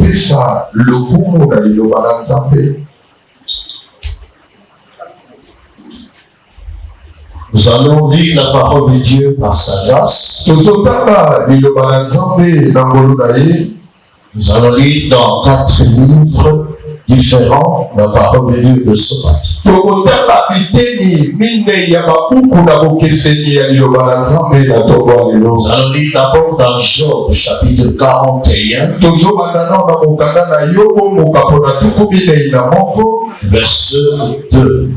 kopesa lokumu na liloba na Nzambe. Nous allons lire la parole de Dieu par sa grâce. Nous allons lire dans 4 livres différents la parole de Dieu de ce matin. Nous allons lire d'abord dans Job chapitre 41. Verset 2.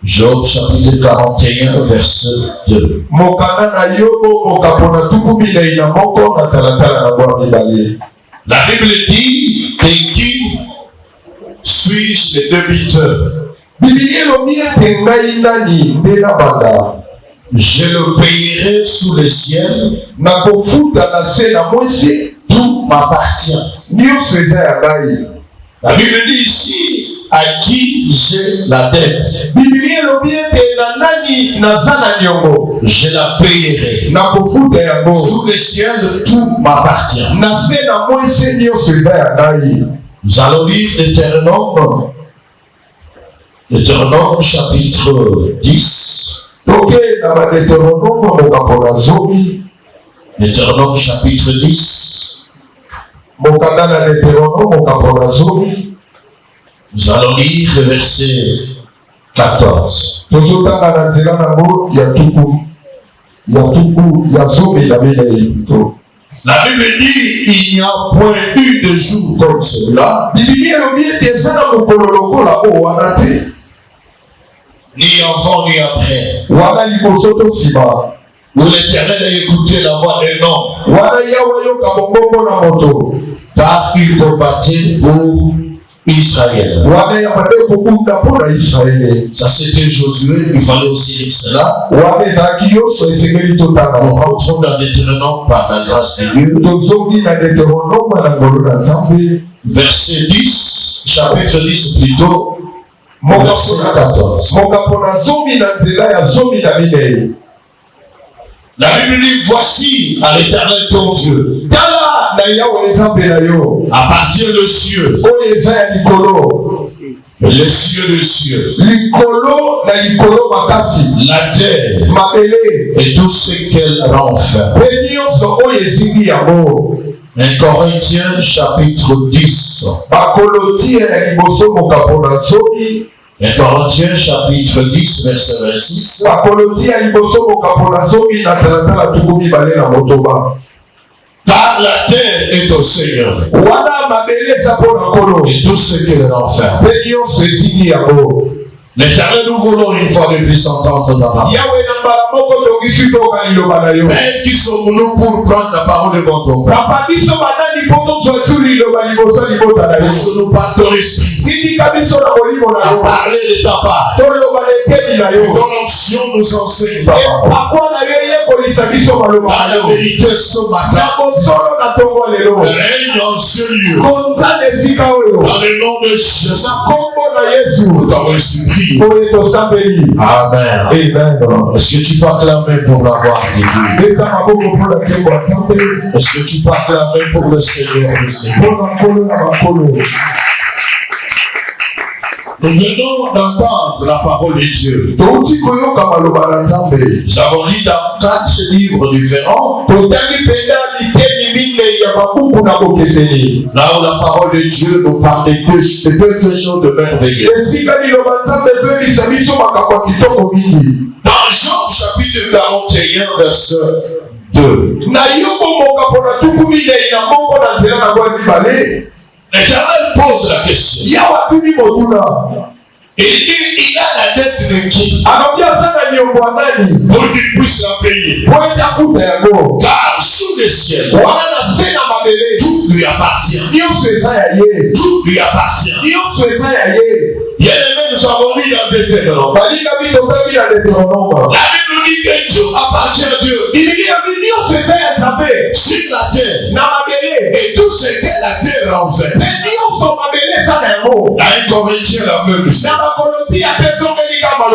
Job chapitre 41 verset 2. La Bible dit, et qui suis-je le débiteur? Je le payerai sous le ciel. Tout m'appartient. La Bible dit ici, à qui j'ai la dette, je la payerai. Sous le ciel, tout m'appartient. Nous allons lire Deutéronome chapitre 10. Deutéronome chapitre 10. Nous allons lire le verset 14. La Bible dit, il n'y a point eu de jour comme celui-là, ni avant ni après, où l'Éternel a écouté la voix d'un homme, car il combattait pour Israël. Ça c'était Josué, il fallait aussi lire cela. Nous rentrons dans Deutéronome par la grâce de Dieu. Verset 10, chapitre 10 plutôt, verset 14. La Bible dit, voici à l'Éternel ton Dieu appartient le cieux, les cieux des cieux, la terre et tout ce qu'elle renferme. 1 Corinthiens chapitre 10. 1 Corinthiens chapitre 10 verset 26. Car la terre est au Seigneur et tout ce qu'elle renferme. L'Éternel, nous voulons une fois de plus entendre ta parole. Mais qui sommes-nous pour prendre la parole devant ton Père? Laisse-nous par ton esprit à parler de ta part. Ton onction nous enseigne ta parole. Dans la vérité ce matin, règne en ce lieu. Dans le nom de Jésus, nous t'avons supplié. Amen. Est-ce que tu peux acclamer pour la gloire de Dieu? Est-ce que tu peux acclamer pour le Seigneur aussi? Nous venons d'entendre la parole de Dieu. Nous avons lu dans 4 livres différents. Là où la parole de Dieu nous parle de quelque chose de merveilleux. Dans Job chapitre 41 verset 2. L'Éternel pose la question. Il dit, il a la dette de qui? Pour qu'il puisse la payer. Car sous le ciel, tout lui appartient. Tout lui appartient. Bien-aimés, nous avons lu dans Deutéronome. La Bible nous dit que tout appartient à Dieu. Sur la terre et tout ce que la terre renferme. Là, il Corinthiens la même chose.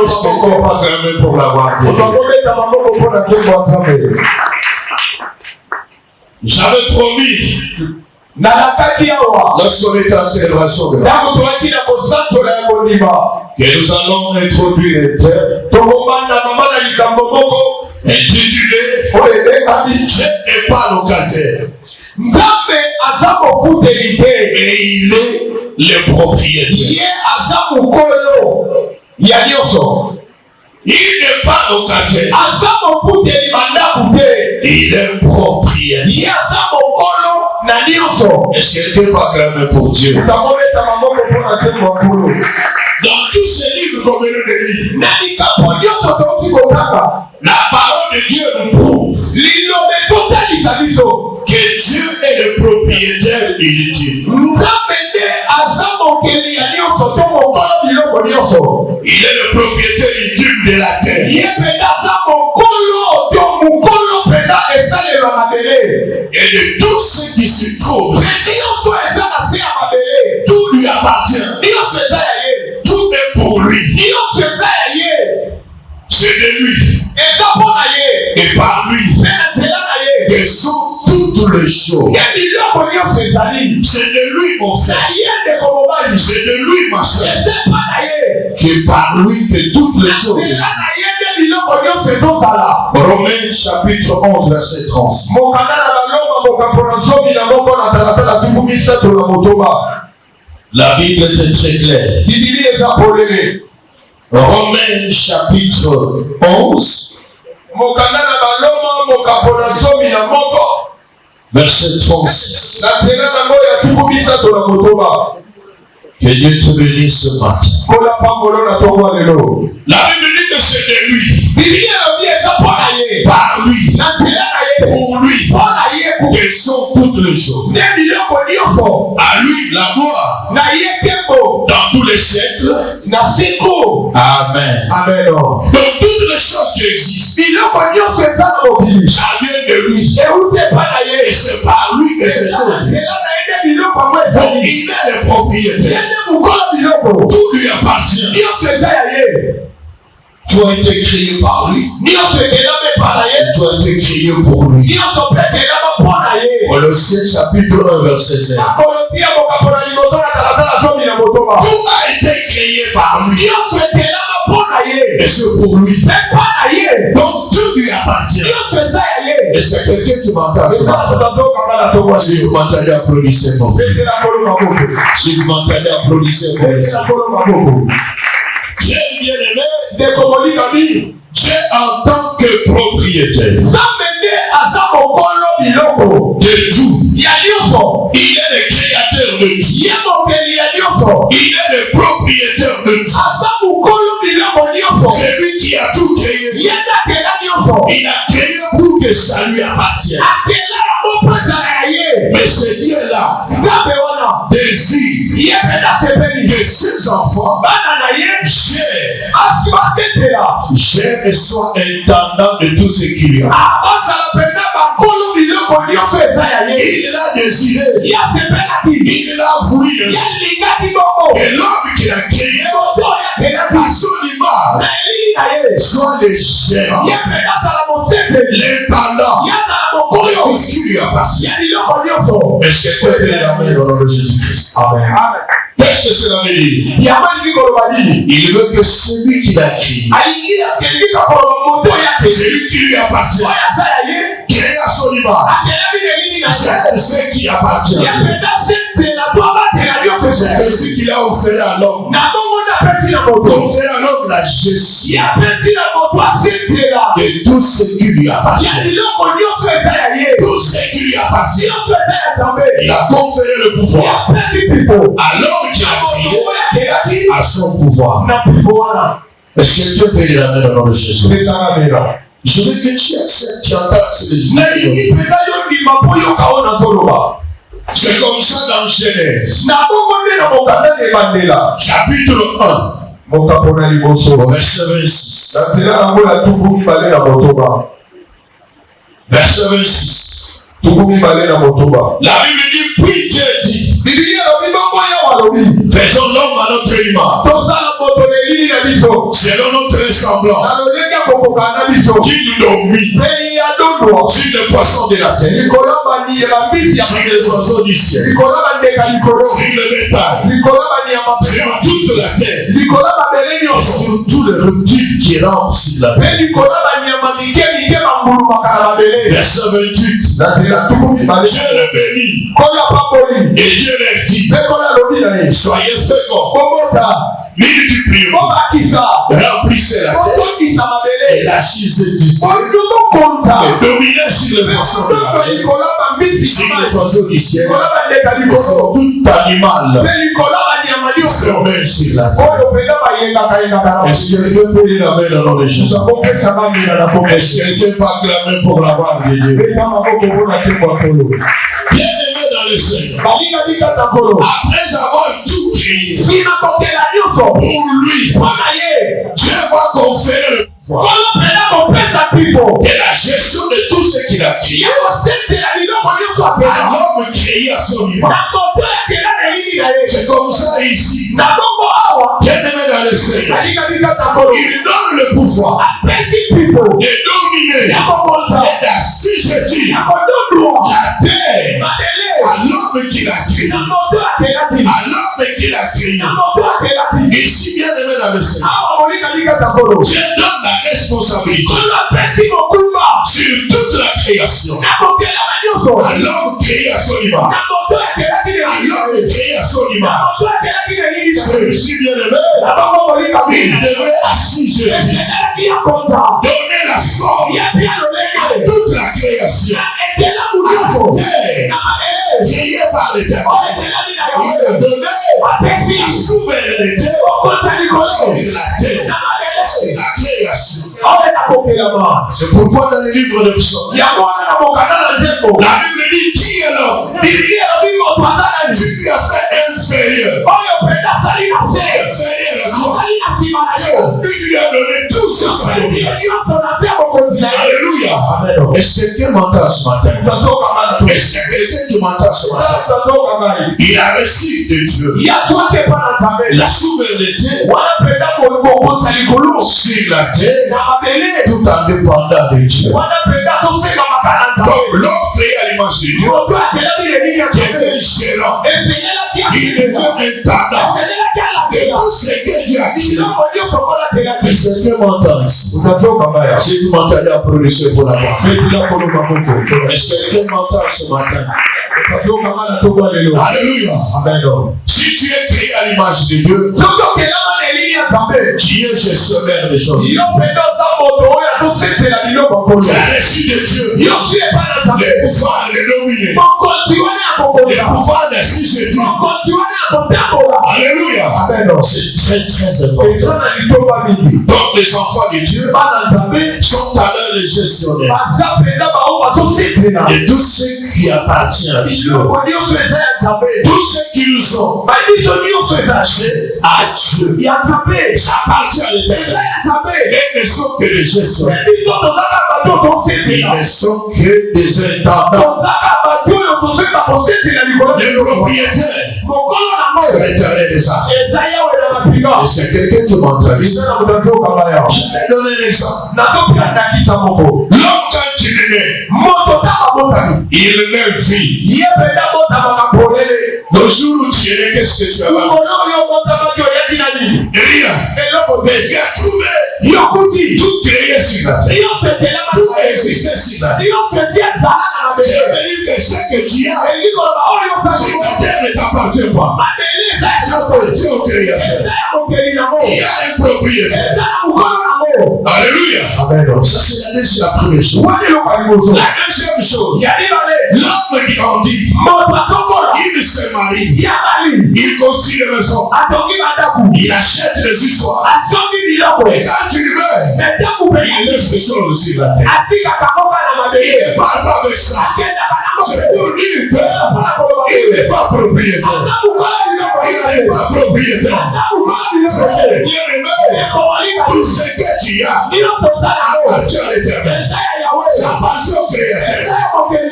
Est-ce qu'on va cramer pour l'avoir? J'avais promis, lorsqu'on est en célébration de la que nous allons introduire un thème intitulé Dieu n'est pas locataire. Et il est le propriétaire. Il n'est pas locataire. Il est propriétaire. Est-ce que tu pas craindre pour Dieu? Dans tous ces livres qu'on vient de lire, la parole de Dieu nous prouve que Dieu est le propriétaire ultime. Il est le propriétaire ultime de la terre. Et de tout ce qui se trouve, tout lui appartient. Tout est pour lui. C'est de lui. Et par lui que sont toutes les choses. C'est de lui mon frère. C'est de lui ma soeur. Que par lui que toutes les choses existent. Romains chapitre 11 verset 30. La Bible est très claire. Romains chapitre 11 verset 36. Que Dieu te bénisse ce matin. La Bible dit que c'est de lui, par lui, pour lui, que sont toutes les choses. À lui la gloire dans tous les siècles. Amen. Donc toutes les choses qui existent, ça vient de lui. Et c'est par lui que ces choses existent. Donc il est le propriétaire. Tout lui appartient. Tu as été créé par lui. Tu as été créé pour lui. Colossiens chapitre 1 verset 7. Tout a été créé par lui. Et c'est pour lui. Donc tout lui appartient. Et c'est quelqu'un qui m'entend. Si vous m'entendez, applaudissez mon frère. Si vous m'entendez, applaudissez mon frère. Dieu bien aimé, Dieu en tant que propriétaire de tout. Il est le créateur de tout. Il est le propriétaire de tout. C'est lui qui a tout créé. Il a créé pour que ça lui appartienne. Mais ce Dieu-là désire que ses enfants gèrent et soient intendants de tout ce qu'il y a. Il l'a désiré. Il l'a voulu. Et l'homme qu'il a créé à son image soit le gérant, l'intendant de tout ce qui lui appartient. Est-ce que tu es la main au nom de Jésus-Christ? Amen. Qu'est-ce que cela veut dire? Il veut que celui qui l'a créé, celui qui lui appartient, créé à son image, c'est ce qui appartient. C'est ce qu'il a offert à l'homme. Offert à l'homme la gestion de tout ce qui lui appartient. Tout ce qui lui appartient. Il a conféré le pouvoir à l'homme qui a créé à son pouvoir. Est-ce que Dieu peut la main au nom de Jésus? Je veux que tu acceptes, tu entends ces Jésus. C'est comme ça dans Genèse. Chapitre 1. Au verset 26. Verset 26. La Bible dit, puis Dieu dit, faisons l'homme à notre image, selon notre ressemblance, qui nous domine sur les poissons de la terre, sur les oiseaux du ciel, sur le bétail, sur toute la terre, et sur tous les reptiles qui rampent sur la terre. Verset 28. Dieu le bénit et Dieu leur dit: soyez féconds, multipliez, remplissez la terre et la chisée du ciel, et dominez sur les poissons de la mer, sur les oiseaux du ciel, et sur tout animal semé sur la terre. Est-ce que quelqu'un peut dire amen au nom de Jésus? Est-ce que quelqu'un peut acclamer pour la gloire de Dieu? Bien-aimé dans le Seigneur, après avoir tout créé pour lui, Dieu va conférer le pouvoir et la gestion de tout ce qu'il a créé à l'homme créé à son image. C'est comme ça ici. Bien-aimé dans le Seigneur, il donne le pouvoir de dominer et d'assujettir la terre à l'homme qu'il a créé. À l'homme qu'il a créé. Ici, bien-aimé dans le Seigneur, Dieu donne la responsabilité sur toute la création à l'homme créé à son image. À l'homme créé à son image. Celui-ci, bien-aimé, il devrait assujettir, donner la forme à toute la création, à la terre créée par l'Éternel. Il a donné la souveraineté sur la terre, sur la création. C'est pourquoi dans les livres de psaumes, la Bible dit: qui est l'homme? Tu lui as fait inférieur. Inférieur à toi. Tu lui as donné tout ce salut. Alléluia. Est-ce que quelqu'un m'entend ce matin? Est-ce que quelqu'un qui m'entend ce matin? Il a reçu de Dieu la souveraineté sur la terre, tout en dépendant de Dieu. Donc l'homme créé à l'image de Dieu devient gérant. Il devient intendant de tout ce que Dieu a créé. Est-ce que quelqu'un m'entend ici? Si vous m'entendez, applaudissez pour la voix. Est-ce que quelqu'un m'entend ce matin? Alléluia. Si tu es créé à l'image de Dieu, qui est gestionnaire des choses, tu as reçu de Dieu le pouvoir de dominer, le pouvoir d'assujettir. Alléluia. C'est très très important. Donc les enfants de Dieu sont alors les gestionnaires de tout ce qui appartient à Dieu. Tout ce qu'ils ont, c'est à Dieu. Ça appartient à l'Éternel. Ils ne sont que des gestionnaires. Ils ne sont que des intendants. Les propriétaires, c'est l'Éternel des arts. Et c'est quelqu'un qui m'entend. Je vais donner un exemple. L'homme, quand il est né, il naît vie. Le jour où tu es né, qu'est-ce que tu as là? Rien. Mais tu as trouvé tout créé sur la terre. Tout existait sur la terre. Je veux dire que ce que tu as sur la terre ne t'appartient pas. Ça appartient au Créateur. Il y a un propriétaire. Alléluia. Ça c'est la première chose. La deuxième chose, l'homme grandit. Il se marie. Il construit des maisons. Il achète des histoires. Et quand tu meurs, il laisse des choses sur la terre. Il ne parle pas avec ça. C'est pour dire qu'il n'est pas propriétaire. Il n'est pas propriétaire. Bien aimé, tout ce que tu as appartient à l'Éternel. Ça appartient au Créateur.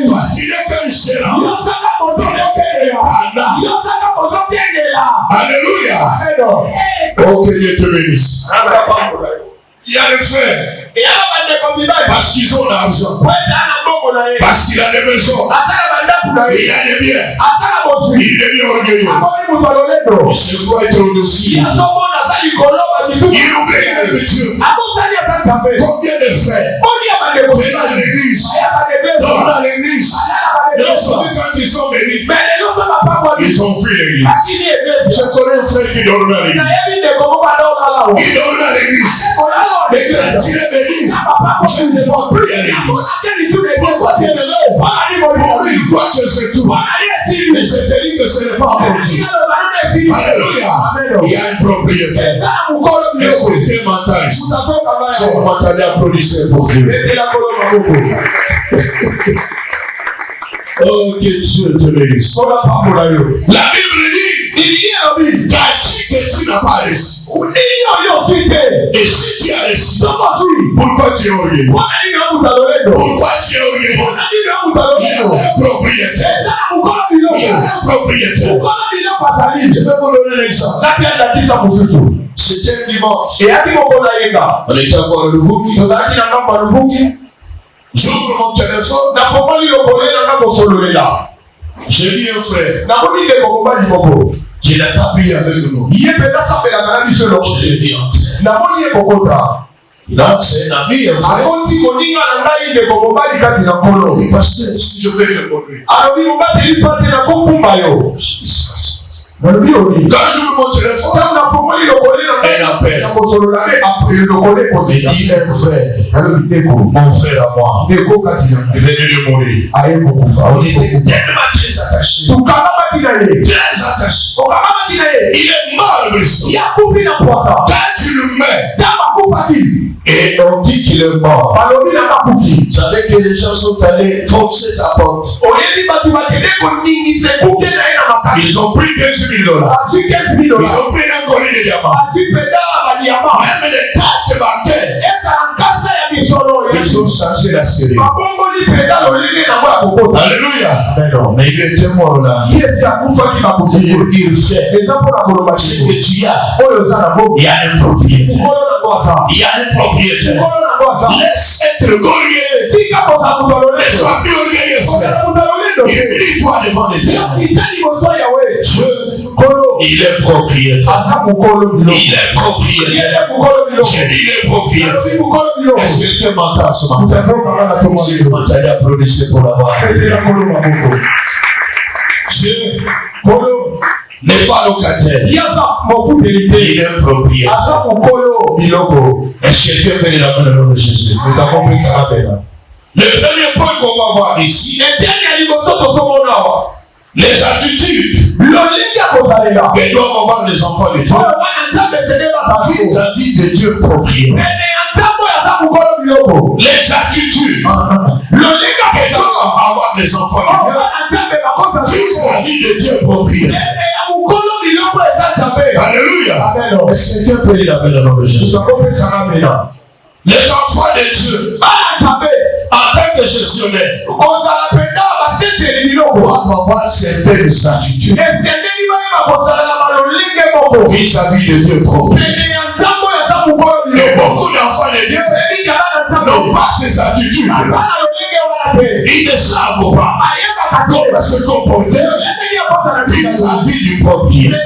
Toi, tu n'es qu'un gérant. Tu n'es qu'un indépendant. Alléluia. Oh, que Dieu te bénisse. Il y a le frère. Parce qu'ils ont l'argent. Parce qu'il a des maisons. Il a des biens. Il devient orgueilleux. Il se croit être au-dessus. Il oublie même Dieu. Combien de frères viennent à l'église, dorment à l'église, mais aujourd'hui quand ils sont bénis, ils ont fui l'église. Je connais un frère qui dormait à l'église. Il dormait à l'église. Mais quand il est béni, je ne vois plus à l'église. Pourquoi tu es là? Pour lui, il croit que c'est tout. Mais je te dis que ce n'est pas pour Dieu. Alléluia. Il y a une propriété. Est-ce que tu m'entends ici? Si vous m'entendez, applaudissez pour Dieu. Oh, que Dieu te bénisse. La Bible dit que tu n'as pas réussi. Et si tu as réussi, pourquoi tu es orgueilleux? Pourquoi tu es orgueilleux? Il y a un propriétaire. Il y a un propriétaire. Je vais vous donner un exemple. C'était un dimanche. On était encore à Luvungi. J'ouvre mon téléphone. J'ai dit un frère qui n'a pas pris avec nous. Je l'ai dit en terre. Donc c'est un ami, un frère. Il passait, si je vais le conduire. Quand j'ouvre mon téléphone, un appel. Il dit un frère, mon frère à moi, il venait de mourir. On était tellement très attachés. Très attachés. Il est mort, le Christ. Quand tu le mets, et on dit qu'il est mort. Vous savez que les gens sont allés foncer sa porte. Ils ont pris $15,000. Ils ont pris un collier de diamants. Même les cartes bancaires. Ils ont changé la série. Alléluia. Mais il était mort là. Il fait ce que tu as. Il y a un propriétaire. Il y a un propriétaire. Laisse être orgueilleux. Laisse-toi plus orgueilleux, frère. Humilie-toi devant l'Éternel. Dieu, il est propriétaire. Il est propriétaire. J'ai dit il est propriétaire. Est-ce que quelqu'un m'entend ce matin? Si vous m'entendez, applaudissez pour l'avoir. Dieu n'est pas locataire. Il est propriétaire. Est-ce que quelqu'un peut la main de Jésus? Le dernier point qu'on va voir ici, les attitudes que doivent avoir les enfants de Dieu vis-à-vis de Dieu propriétaire. Les attitudes que doivent avoir les enfants de Dieu vis-à-vis de Dieu propriétaire. Alléluia. Est-ce que quelqu'un peut dire la main dans le Jésus? Les enfants de Dieu, en tant que gestionnaire, doivent avoir certaines attitudes vis-à-vis de Dieu propre. Et beaucoup d'enfants de Dieu n'ont pas ces attitudes. Ils ne savent pas comment se comporter vis-à-vis du propriétaire.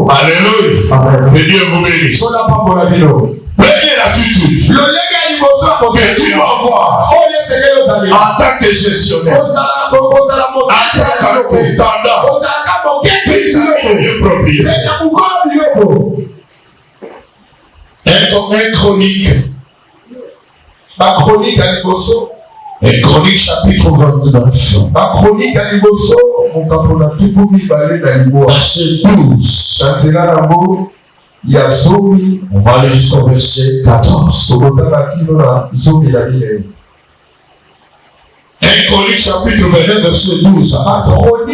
Alléluia. Que Dieu vous bénisse. Première attitude que tu dois avoir en tant que gestionnaire, en tant qu'intendant, vis-à-vis du propriétaire. Un chronique. Ma chronique à Liboso. Et chronique chapitre 29. Ma chronique à Liboso. Mon capona tout pour m'y parler dans Liboso. Verset 12. On va aller jusqu'au verset 14. Un chronique chapitre 29 verset 12 à 14.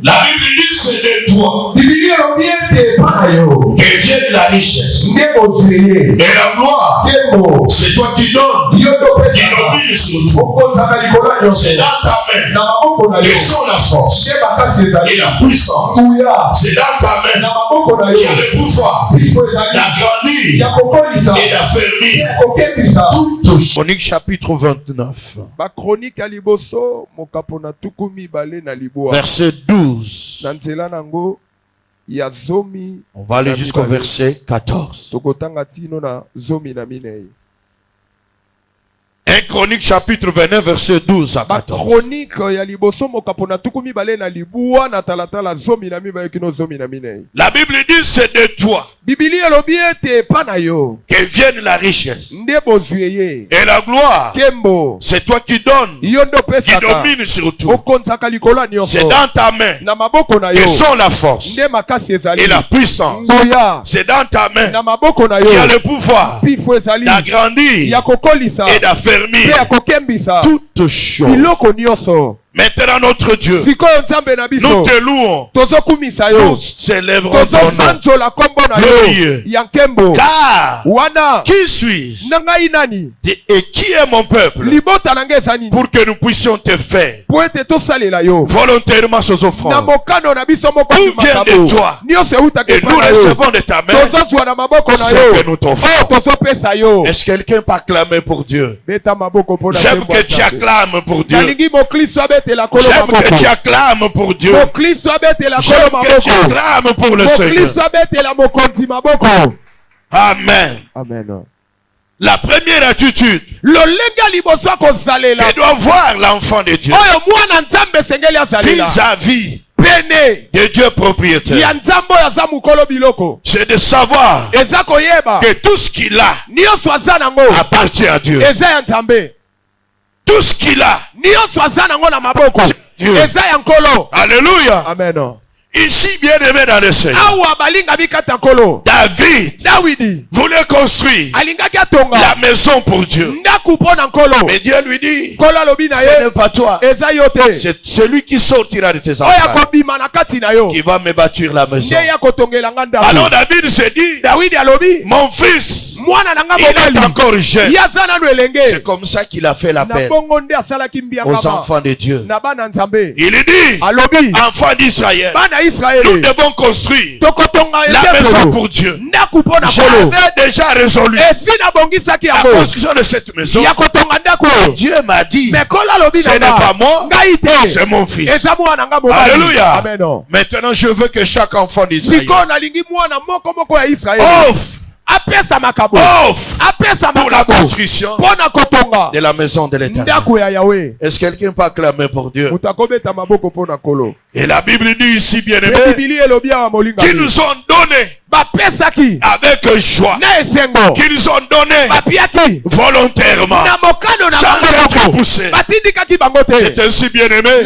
La Bible dit c'est de toi. Que vienne la richesse et la gloire. C'est toi qui donnes, qui domine sur tout. C'est dans ta main que sont la force et la puissance. C'est dans ta main qu'il y a le pouvoir d'agrandir et d'affermir toutes choses. Chronique chapitre 29. Verset 12. On va aller jusqu'au verset 14. 1 Chronique chapitre 29 verset 12 à 14. La Bible dit c'est de toi que vienne la richesse et la gloire. C'est toi qui donnes, qui domine sur tout. C'est dans ta main que sont la force et la puissance. C'est dans ta main qu'il y a le pouvoir d'agrandir et d'affermir toutes choses. Maintenant notre Dieu, nous te louons, nous célébrons ton nom glorieux. Car qui suis-je et qui est mon peuple pour que nous puissions te faire volontairement ces offrandes? Tout vient de toi et nous recevons de ta main ce que nous t'offrons. Est-ce que quelqu'un peut acclamer pour Dieu? J'aime que tu acclames pour Dieu. J'aime que tu acclames pour Dieu. J'aime que tu acclames pour le Seigneur. Amen. Amen. La première attitude que doit voir l'enfant de Dieu vis-à-vis de Dieu propriétaire, c'est de savoir que tout ce qu'il a appartient à Dieu. Tout ce qu'il a, Dieu. Alléluia. Amen. Ici, bien aimé dans le Seigneur, David voulait construire la maison pour Dieu. Mais Dieu lui dit, ce n'est pas toi, c'est celui qui sortira de tes enfants qui va me bâtir la maison. Alors David s'est dit, mon fils, il est encore jeune. C'est comme ça qu'il a fait l'appel aux enfants de Dieu. Il dit, enfants d'Israël, nous devons construire la maison pour Dieu. J'avais déjà résolu la construction de cette maison. Dieu m'a dit, ce n'est pas moi, c'est mon fils. Alléluia. Maintenant je veux que chaque enfant d'Israël offre pour la construction de la maison de l'Éternel. Est-ce que quelqu'un peut acclamer pour Dieu? Et la Bible dit ici, bien aimé, qu'ils nous ont donné avec joie, qu'ils ont donné volontairement, sans être poussés. C'est ainsi, bien aimé,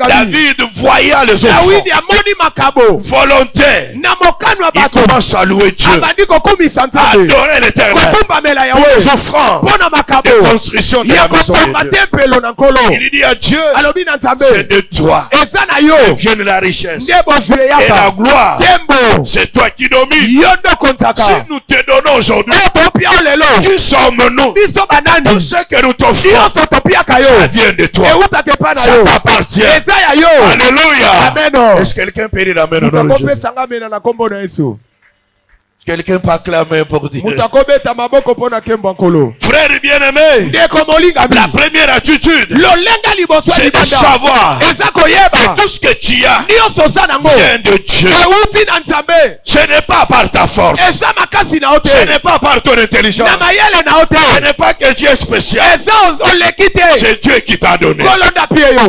David voyant les offrandes volontaires, il commence à louer Dieu, à adorer l'Éternel pour les offrandes de construction de la maison de Dieu. Il dit à Dieu, c'est de toi que vienne la richesse et la gloire. C'est toi qui domines. Si nous te donnons aujourd'hui, qui sommes-nous? Tout ce que nous t'offrons, ça vient de toi, ça t'appartient. Alléluia. Est-ce que quelqu'un peut dire amen au nom de Jésus? Quelqu'un peut acclamer pour dire. Frère bien-aimé, la première attitude, c'est de savoir que tout ce que tu as vient de Dieu. Ce n'est pas par ta force, ce n'est pas par ton intelligence, ce n'est pas que Dieu est spécial, c'est Dieu qui t'a donné.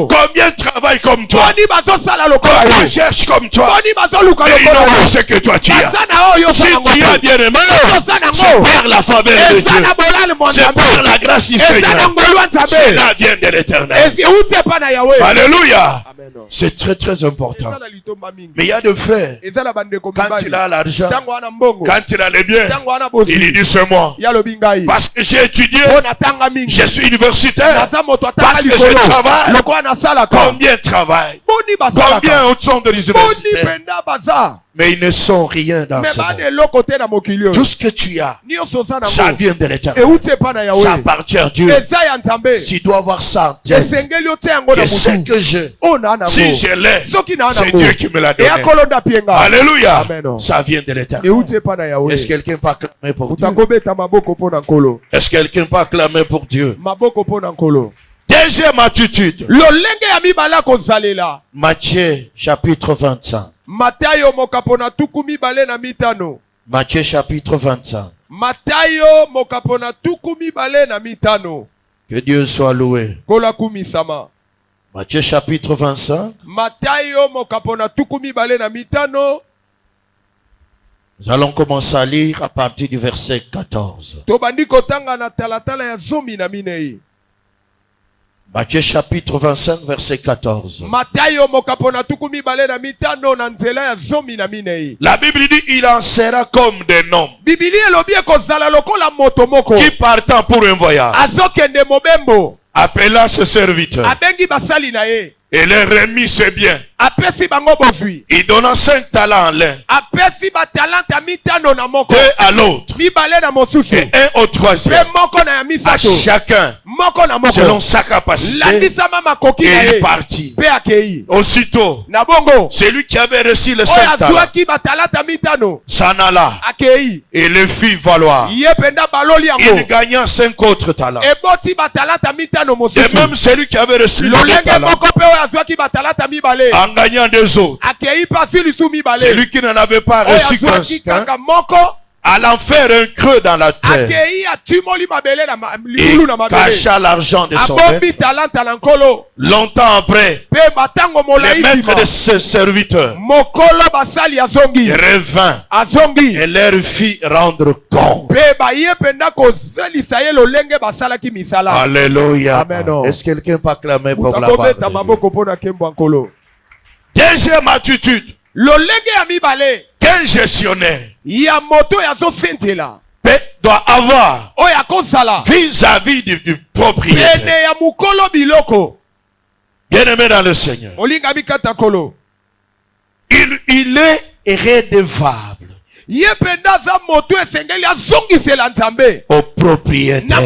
Combien travaillent comme toi, combien cherchent comme toi, mais ils n'ont pas ce que toi tu as. Si tu as bien aimé, c'est par la faveur de Dieu, c'est par la grâce du Seigneur, cela vient de l'Éternel. Alléluia. C'est très très important. Mais il y a de faits, quand il a l'argent, quand il a les biens, il dit c'est moi, parce que j'ai étudié, je suis universitaire, parce que je travaille. Combien travaillent? Combien sont de l'université? Mais ils ne sont rien dans ce monde. Tout ce que tu as, ça vient de l'Éternel. Ça appartient à Dieu. Tu dois avoir ça en tête. Que ce que je, si je l'ai, c'est Dieu qui me l'a donné. Alléluia. Ça vient de l'Éternel. Est-ce que quelqu'un peut acclamer pour Dieu? Est-ce que quelqu'un peut acclamer pour Dieu? Deuxième attitude. Matthieu chapitre 25. Matthieu chapitre 25. Que Dieu soit loué. Matthieu chapitre 25. Nous allons commencer à lire à partir du verset 14. Matthieu chapitre 25 verset 14. La Bible dit il en sera comme des noms qui partant pour un voyage, appelant ses serviteurs et leur remit ses biens. Il donna 5 talents à l'un, 2 à l'autre, et 1 au troisième, à chacun selon sa capacité, et il partit. Aussitôt, celui qui avait reçu les 5 talents s'en alla et le fit valoir. Il gagna 5 autres talents. De même, celui qui avait reçu les 2 talents en gagnant 2 autres. Celui qui n'en avait pas reçu qu'un, allant faire un creux dans la terre, il cacha l'argent de son maître. Longtemps après, le maître de ses serviteurs revint et leur fit rendre compte. Alléluia. Est-ce que quelqu'un peut acclamer pour la parole? Deuxième attitude. Qu'un gestionnaire doit avoir vis-à-vis du propriétaire. Bien-aimé dans le Seigneur, il est redevable au propriétaire.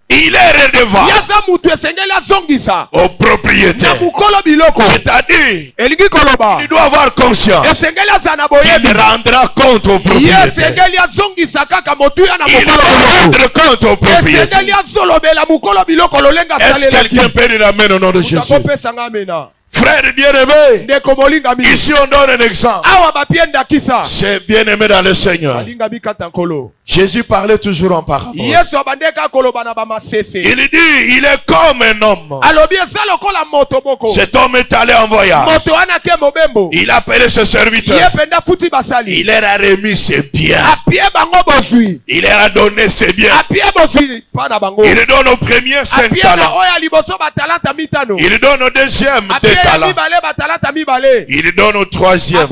Il est redevable au propriétaire. C'est-à-dire, il doit avoir conscience qu'il rendra compte au propriétaire. Il doit rendre compte au propriétaire. Est-ce que quelqu'un peut dire amen au nom de Jésus? Frère bien-aimé, ici on donne un exemple. C'est bien-aimé dans le Seigneur. Jésus parlait toujours en parabole. Il dit, il est comme un homme. Cet homme est allé en voyage. Il a appelé ses serviteurs. Il leur a remis ses biens. Il leur a donné ses biens. Il donne au premier 5 talents. Il donne au deuxième 2 talents. Il donne au troisième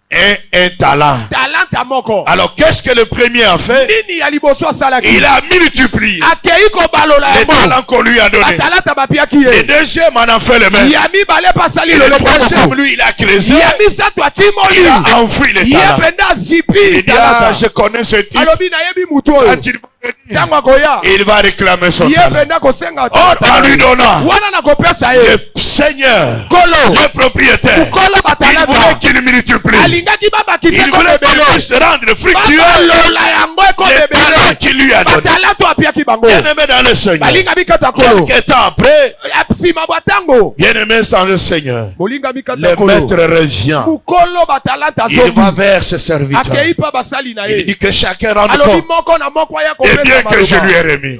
un talent. Alors qu'est-ce que le premier a fait? Il a multiplié les talents qu'on lui a donnés. Le deuxième en a fait le même. Et le troisième, lui, il a creusé. Il a enfoui les talents. Il dit, ah, je connais ce type. Il va réclamer son talent. Or, en lui donnant, le Seigneur, le propriétaire, il voulait qu'il multiplie. Il voulait qu'il se rende fructueux les talents qu'il lui a donnés. Bien-aimé dans le Seigneur, quelques temps après, bien-aimé dans le Seigneur, le maître revient. Il va vers ses serviteurs. Il dit que chacun rende compte des biens que je lui ai remis.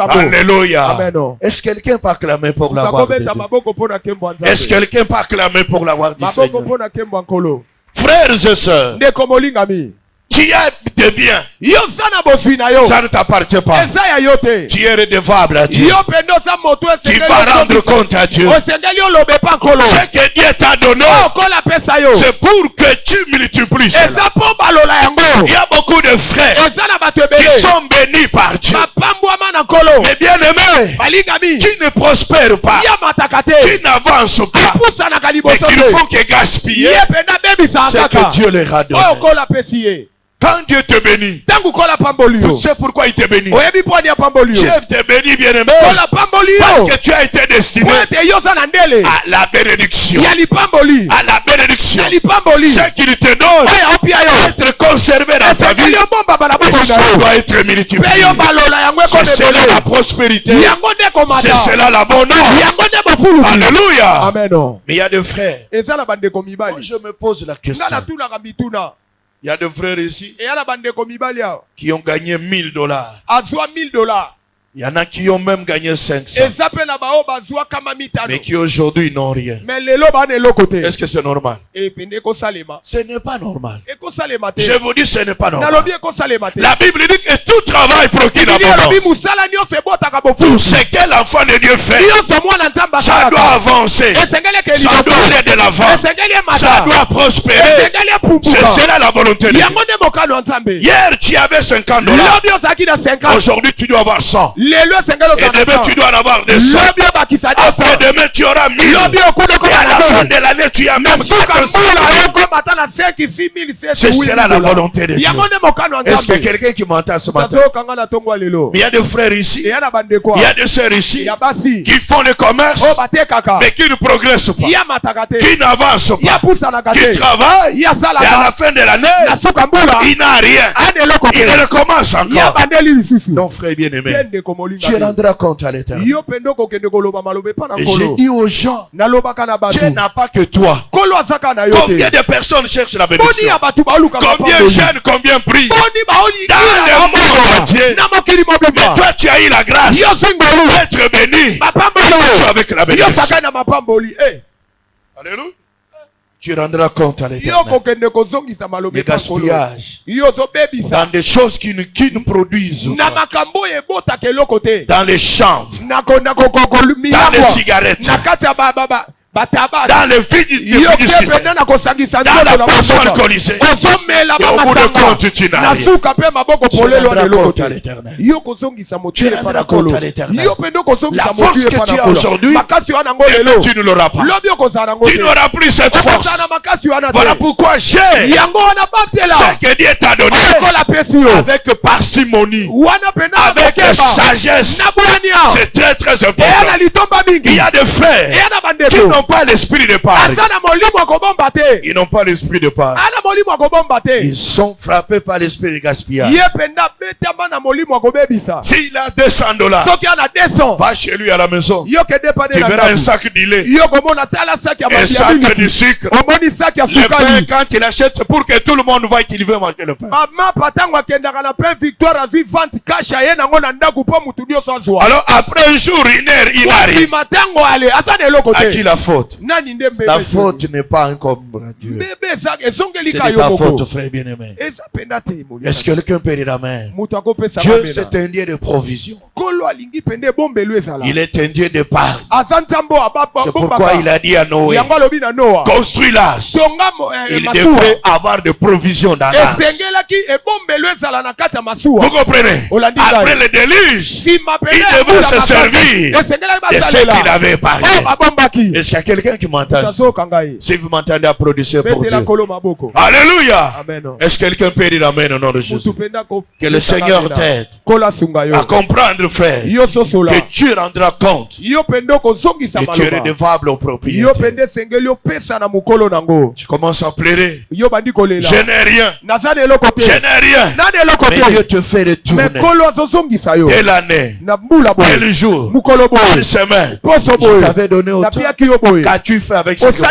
Alléluia. Est-ce que quelqu'un peut acclamer pour la gloire de Dieu? Est-ce que quelqu'un peut acclamer pour la gloire du Seigneur? Frères et sœurs, tu as des biens, ça ne t'appartient pas. Tu es redevable à Dieu. Tu vas rendre compte à Dieu. Ce que Dieu t'a donné, c'est pour que tu multiplies cela. Il y a beaucoup de frères qui sont bénis par Dieu, mais bien aimés, qui ne prospèrent pas, qui n'avancent pas, et qui ne font que gaspiller. c'est que Dieu leur a donné. Quand Dieu te bénit, tu sais pourquoi il te bénit. Dieu te bénit, bien-aimé, parce que tu as été destiné à la bénédiction. À la bénédiction. Ce qu'il te donne doit être conservé dans ta vie. Et ça doit être multiplié. C'est cela la prospérité. C'est cela l'abondance. Alléluia. Amen. Mais il y a des frères. Moi, je me pose la question. Il y a des frères ici qui ont gagné $1000. Il y en a qui ont même gagné 500. Mais qui aujourd'hui n'ont rien. Est-ce que c'est normal? Ce n'est pas normal. Je vous dis, ce n'est pas normal. La Bible dit que tout travail procure l'abondance. Tout ce que l'enfant de Dieu fait, ça doit avancer. Ça doit aller de l'avant. Ça doit prospérer. C'est cela la volonté de Dieu. Hier, tu avais $50. Aujourd'hui, tu dois avoir 100. Et demain tu dois en avoir 200. Après demain tu auras 1000. Et à la fin de l'année tu as même 400. C'est cela la volonté de Dieu. Est-ce que quelqu'un qui m'entend ce matin? Il y a des frères ici, il y a des sœurs ici qui font le commerce mais qui ne progressent pas, qui n'avancent pas, qui travaillent et à la fin de l'année il n'a rien, il recommence encore. Donc frère bien-aimé, tu rendras compte à l'Éternel. Et j'ai dit aux gens, Dieu n'a pas que toi. Combien de personnes cherchent la bénédiction? Combien jeûnent, combien prient dans le monde entier? Mais toi tu as eu la grâce d'être béni avec la bénédiction. Alléluia. Tu rendras compte à l'Éternel. Le gaspillage dans des choses qui ne produisent pas. Dans les chambres, dans les cigarettes, dans le vide, dans la boisson alcoolisée. Et au bout de compte, tu n'as rien. Tu rendras compte à l'Éternel. Tu rendras compte à l'Éternel. La force que tu as aujourd'hui, tu ne l'auras pas. Tu n'auras plus cette force. Voilà pourquoi j'ai ce que Dieu t'a donné avec parcimonie, avec sagesse. C'est très très important. Il y a des frères qui n'ont pas l'esprit de part. Ils n'ont pas l'esprit de part. Ils sont frappés par l'esprit de gaspillage. S'il a $200, va chez lui à la maison. Tu verras un sac de lait, un sac de sucre. Le pain, quand il achète pour que tout le monde voit qu'il veut manger le pain. Alors après un jour, une heure, il arrive. À qui la faute? La faute n'est pas incombe à Dieu. C'est de ta faute, frère bien-aimé. Est-ce que quelqu'un peut dire amen? Dieu, c'est un Dieu de provision. Il est un Dieu de part. C'est pourquoi il a dit à Noé, construis l'arche. Il devrait avoir de provisions dans l'arche. Vous comprenez? Après le déluge, il devrait se servir de ce qu'il avait épargné. Est-ce qu'il y a quelqu'un qui m'entend? Si vous m'entendez, applaudissez pour Dieu. Alléluia. Est-ce que quelqu'un peut dire amen au nom de Jésus? Que le Seigneur t'aide à comprendre, frère, que tu rendras compte et tu es redevable au propriétaire. Tu commences à pleurer. Je n'ai rien. Je n'ai rien. Mais Dieu te fait retourner. Telle année, tel jour, telle semaine, je t'avais donné autant. Qu'as-tu fait avec ce que je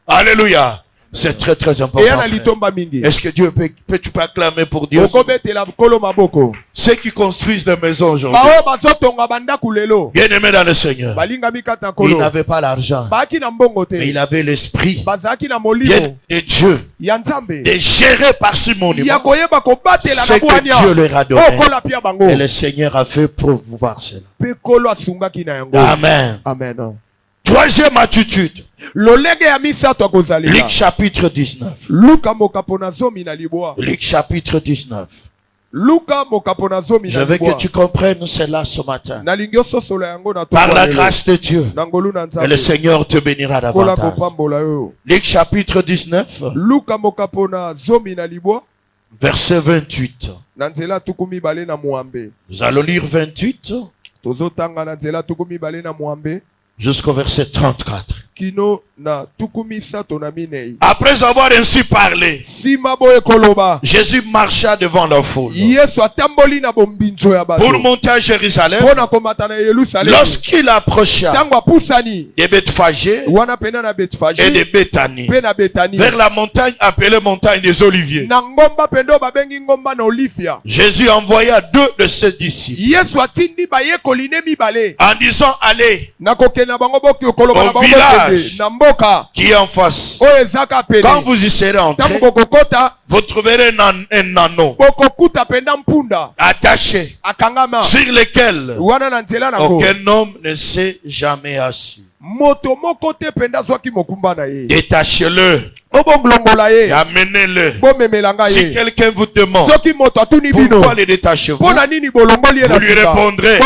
Alléluia. C'est très très important. Est-ce que Dieu tu peux acclamer pour Dieu? Ceux qui construisent des maisons aujourd'hui, bien aimés dans le Seigneur, ils n'avaient pas l'argent, mais ils avaient l'esprit de Dieu de gérer parcimonieusement ce que Dieu leur a donné. Et le Seigneur a fait promouvoir cela. Amen. Amen. Troisième attitude. Luc chapitre 19. Luc chapitre 19. Je veux que tu comprennes cela ce matin. Par la grâce de Dieu, et le Seigneur te bénira davantage. Luc chapitre 19, verset 28. Nous allons lire 28 jusqu'au verset 34. Après avoir ainsi parlé, Jésus marcha devant la foule pour monter à Jérusalem. Lorsqu'il approcha des Bethphagée et de Béthanie, vers la montagne appelée montagne des Oliviers, Jésus envoya 2 de ses disciples en disant: allez au village qui est en face. Quand vous y serez entrés, vous trouverez un anneau attaché sur lequel aucun homme ne s'est jamais assis. Détachez-le et amenez-le. Si quelqu'un vous demande pourquoi le détachez-vous, vous lui répondrez: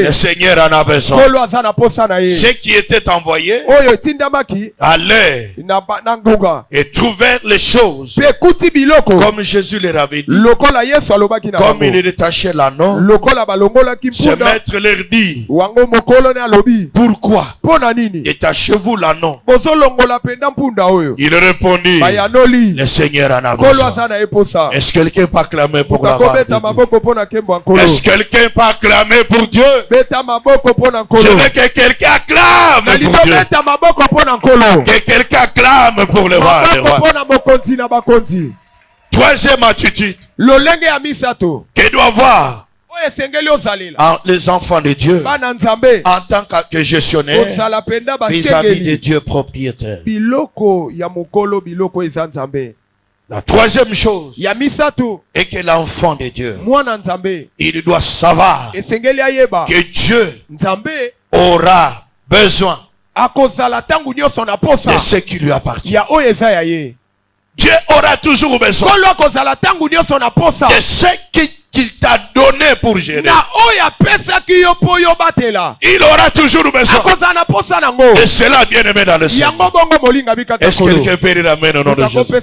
le Seigneur en a besoin. Ceux qui étaient envoyés allaient et trouvèrent les choses comme Jésus leur avait dit. Comme il détachait l'anneau, ce maître leur dit: pourquoi détachez-vous l'anneau? Il répondit: le Seigneur en a besoin. Est-ce que quelqu'un peut acclamer pour la gloire de Dieu? Est-ce que quelqu'un peut acclamer pour Dieu? Je veux que quelqu'un acclame pour Dieu. Que quelqu'un acclame pour le roi. Troisième attitude que doit avoir les enfants de Dieu en tant que gestionnaire vis-à-vis de Dieu propriétaire. La troisième chose est que l'enfant de Dieu, il doit savoir que Dieu aura besoin de ce qui lui appartient. Dieu aura toujours besoin de ce qu'il t'a donné pour gérer. Il aura toujours besoin de cela, bien-aimé dans le Seigneur. Est-ce que quelqu'un peut dire amen au nom de Jésus?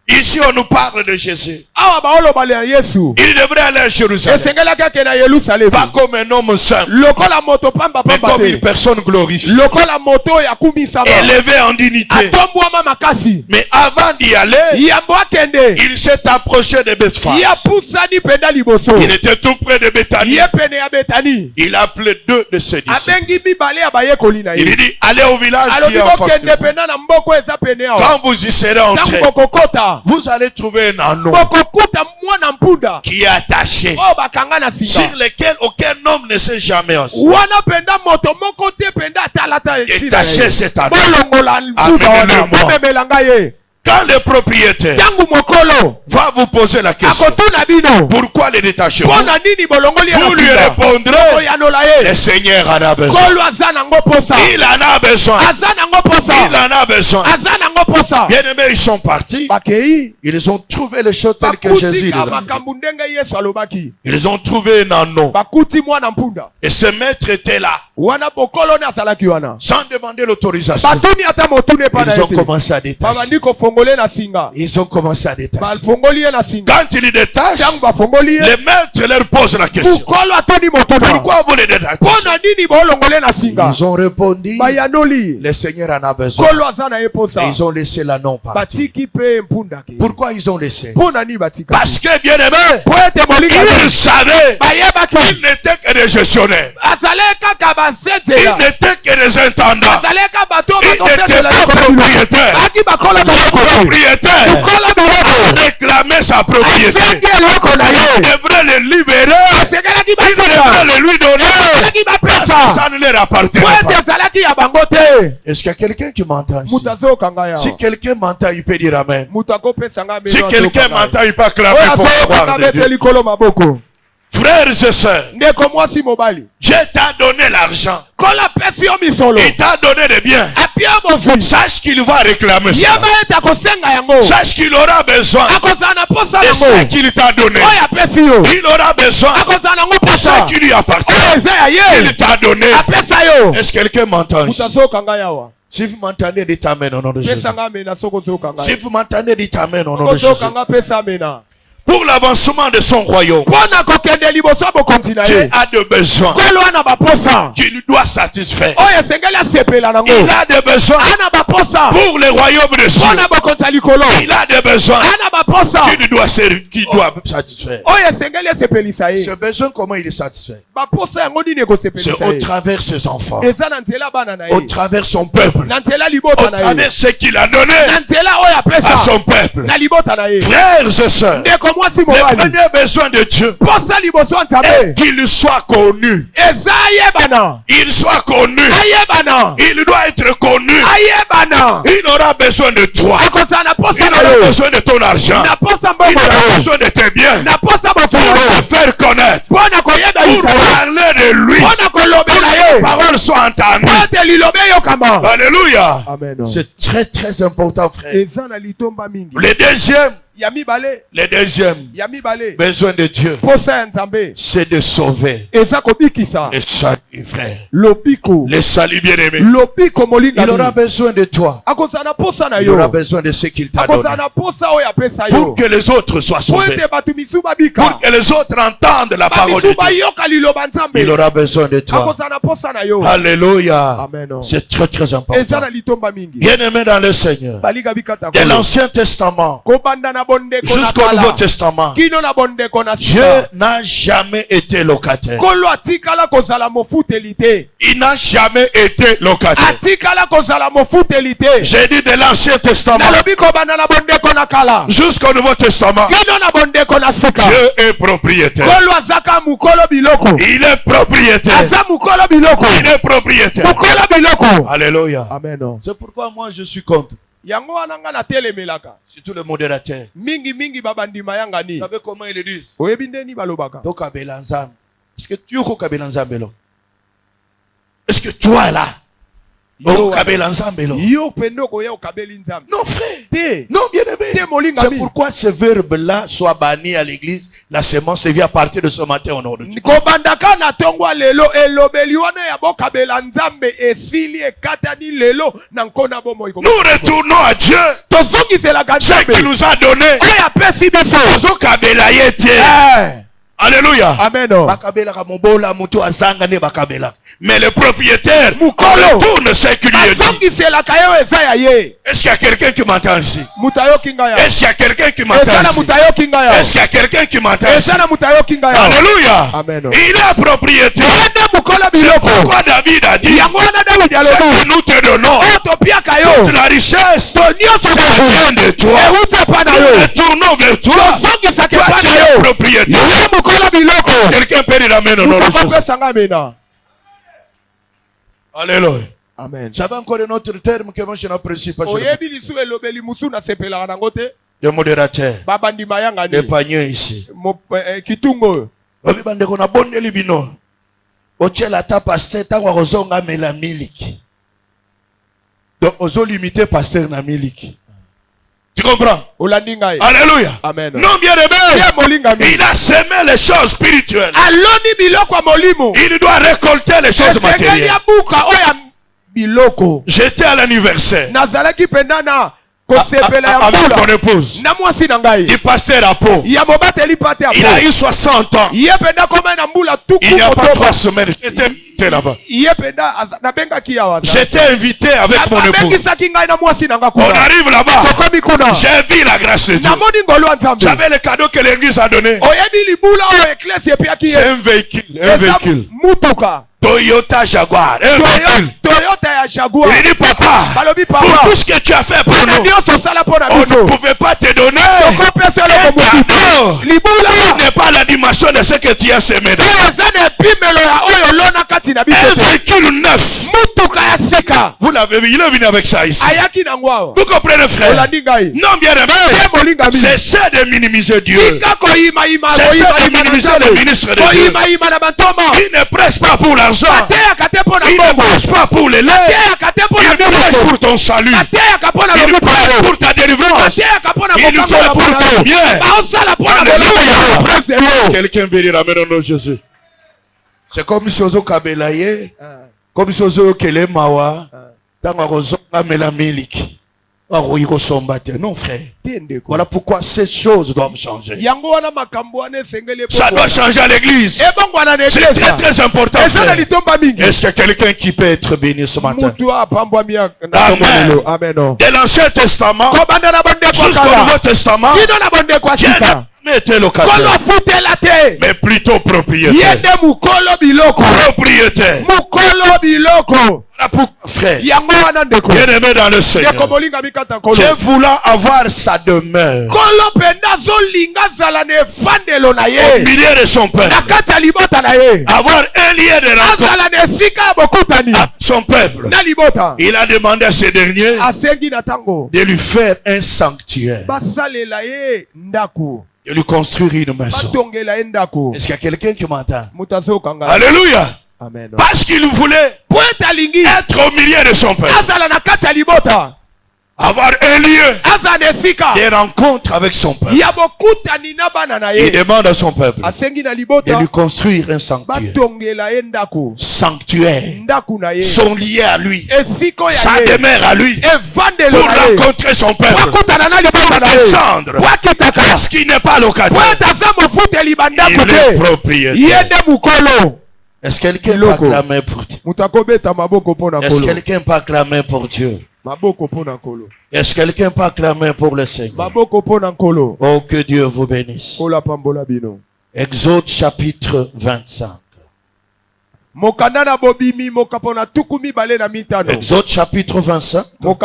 Ici, on nous parle de Jésus. Il devrait aller à Jérusalem. Pas comme un homme simple, mais comme une personne glorifiée, élevé en dignité. Mais avant d'y aller, il s'est approché de Bethphage. Il était tout près de Béthanie. Il a appelé 2 de ses disciples. Il dit: allez au village qui est en face de vous. Quand vous y serez entrés, vous allez trouver un anneau qui est attaché, sur lequel aucun homme ne s'est jamais assis. Détachez cet anneau. Amenez-le-moi. Quand le propriétaire va vous poser la question: pourquoi le détachez-vous? Vous lui répondrez: le Seigneur en a besoin. Il en a besoin. Il en a besoin. Bien-aimés, ils sont partis. Ils ont trouvé les choses telles que Jésus les a dit. Ils ont trouvé un anneau. Et ce maître était là, sans demander l'autorisation. Ils ont commencé à détacher. Ils ont commencé à détacher. Quand ils détachent, le maître leur pose la question: pourquoi vous les détachez? Ils ont répondu: le Seigneur en a besoin. Et ils ont laissé l'anneau partir. Pourquoi ils ont laissé? Parce que, bien aimé, ils savaient qu'ils n'étaient que des gestionnaires. Ils n'étaient que des intendants. Ils n'étaient pas propriétaires. Propriétaire a réclamé sa propriété. Il devrait le libérer. Il devrait le lui donner, parce que ça ne leur appartient pas. Est-ce qu'il y a quelqu'un qui m'entend ici? Si quelqu'un m'entend, il peut dire amen. Si quelqu'un m'entend, il peut acclamer pour la gloire de Dieu. Frères et sœurs, Dieu t'a donné l'argent. Il t'a donné des biens. sache qu'il va réclamer ça. Sache qu'il aura besoin de ce qu'il t'a donné. Il aura besoin de ce qui lui appartient. Il t'a donné. Est-ce que quelqu'un m'entend ici? Si vous m'entendez, dites amen au nom de Jésus. Si vous m'entendez, dites amen au nom de Jésus. Pour l'avancement de son royaume, Dieu a des besoins qu'il doit satisfaire. Il a des besoins pour le royaume de Dieu. Il a des besoins qu'il doit satisfaire. Ce besoin, comment il est satisfait? C'est au travers de ses enfants, au travers de son peuple, au travers de ce qu'il a donné à son peuple. Frères et sœurs, le premier besoin de Dieu est qu'il soit connu. Il soit connu. Il doit être connu. Il aura besoin de toi. Il aura besoin de ton argent. Il aura besoin de tes biens pour se faire connaître, pour parler de lui, pour que les paroles soient entendues. Alléluia. C'est très très important, frère. Le deuxième besoin de Dieu, c'est de sauver le salut, frère. Le salut bien-aimé. Il aura besoin de toi. Il aura besoin de ce qu'il t'a donné pour que les autres soient sauvés, pour que les autres entendent la parole de Dieu. Il aura besoin de toi. Alléluia. C'est très très important. Bien-aimé dans le Seigneur, de l'Ancien Testament jusqu'au Nouveau Testament, Dieu n'a jamais été locataire. Il n'a jamais été locataire. J'ai dit de l'Ancien Testament jusqu'au Nouveau Testament, Dieu est propriétaire. Il est propriétaire. Il est propriétaire. Alléluia. C'est pourquoi moi je suis contre. Surtout le modérateur. Vous savez comment ils le disent? Est-ce que tu es Est-ce que tu es là? Non frère, non bien-aimé. C'est pourquoi ce verbe-là soit banni à l'église. La sémence devient à partir de ce matin au nom de Dieu. Nous retournons à Dieu ce qu'il nous a donné. Alléluia. Amen. Mais le propriétaire retourne ce qu'il lui a dit. Est-ce qu'il y a quelqu'un qui m'entend ici? Est-ce qu'il y a quelqu'un qui m'entend ici? Est-ce qu'il y a quelqu'un qui m'entend ici? Alléluia. Amen. Il est propriétaire. C'est pourquoi David a dit, ce que nous te donnons, toute la richesse, ça vient de toi. Nous retournons vers toi. Toi tu es propriétaire. Quelqu'un peut dire amen au nom de Jésus. Alléluia. Amen. Ça va encore un autre terme que moi je n'apprécie pas. Le modérateur. Le panier ici. Donc, ozo limité pasteur na miliki. Tu comprends? Alléluia. Amen. Non, bien aimé. Il a semé les choses spirituelles. Il doit récolter les choses matérielles. J'étais à l'anniversaire avec mon épouse du pasteur à Pau. Il a eu 60 ans. Il n'y a pas 3 semaines. J'étais là-bas. J'étais invité avec mon épouse. On arrive là-bas. J'ai vu la grâce de Dieu. J'avais le cadeau que l'église a donné. C'est un véhicule. Toyota Jaguar. Jaguar. Il dit papa, pour tout ce que tu as fait pour nous, on ne pouvait pas te donner un cadeau niveau n'est pas la dimension de ce que tu as semé dans un véhicule neuf. Vous l'avez vu, il est venu avec ça ici. Vous comprenez, frère? Non, bien aimé, c'est ça de minimiser Dieu. C'est ça de minimiser le ministre de Dieu. Il ne prêche pas pour l'argent. Il ne prêche pas pour les lèvres. Il prêche pour ton salut. Il prêche pour ta délivrance. Il le fait pour ton bien. Alléluia. Quelqu'un veut dire amen au nom de Jésus. C'est comme si Ozo Kabelaye, comme si Ozo Kelemawa, dans Ozo Kamelamiliki. Non, frère. Voilà pourquoi ces choses doivent changer. Ça doit changer à l'église. C'est très très important, frère. Est-ce que quelqu'un qui peut être béni ce matin? Amen. De l'Ancien Testament jusqu'au Nouveau Testament, Dieu n'a été locataire, mais plutôt propriétaire. Propriétaire. Voilà pourquoi, frère, bien aimé dans le Seigneur, Dieu voulant avoir sa demeure au milieu de son peuple, avoir un lien de rencontre avec son peuple, il a demandé à ces derniers de lui faire un sanctuaire, de lui construire une maison. Est-ce qu'il y a quelqu'un qui m'entend? Alléluia. Amen. Parce qu'il voulait être au milieu de son peuple, avoir un lieu de rencontre avec son peuple. Il demande à son peuple de lui construire un sanctuaire. Sanctuaire. Son lien à lui. Sa demeure à lui. Pour rencontrer son peuple. Pour descendre. Parce qu'il n'est pas locataire. Il est propriétaire. Est-ce que quelqu'un peut acclamer pour Dieu? Est-ce que quelqu'un peut acclamer pour Dieu? Est-ce que quelqu'un peut acclamer pour le Seigneur? Oh, que Dieu vous bénisse. Exode chapitre 25. Exode chapitre 25. Nous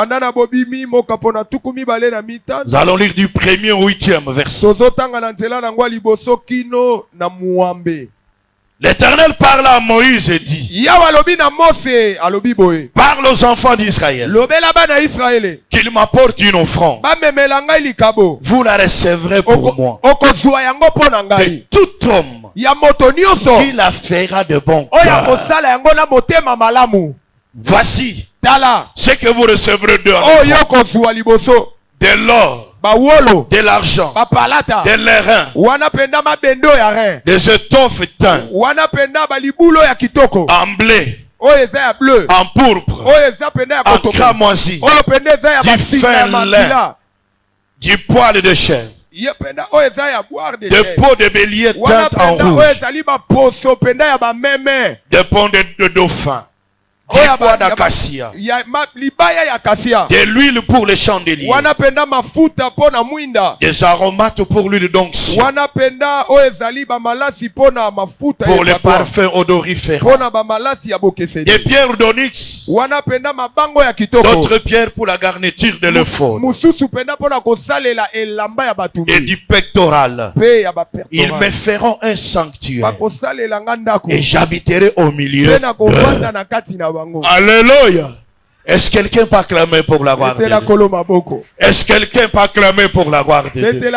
allons lire du 1er au 8e verset. L'Éternel parle à Moïse et dit: parle aux enfants d'Israël qu'ils m'apportent une offrande. Vous la recevrez pour moi. Et tout homme qui la fera de bon cœur. Voici ce que vous recevrez de l'or, de l'argent, de l'airain, des étoffes teintes, en blé, en pourpre, en cramoisi, du fin lin, du poil de chèvre, des peaux de bélier teintes en rouge, des peaux de dauphin, du bois d'acacia, de l'huile pour les chandeliers, des aromates pour l'huile d'onction, pour les parfums odorifères, des pierres d'onyx, d'autres pierres pour la garniture de l'éphod et du pectoral. Ils me feront un sanctuaire et j'habiterai au milieu d'eux. Alléluia. Est-ce que quelqu'un peut acclamer pour la gloire de Dieu? Est-ce que quelqu'un peut acclamer pour la gloire de Dieu?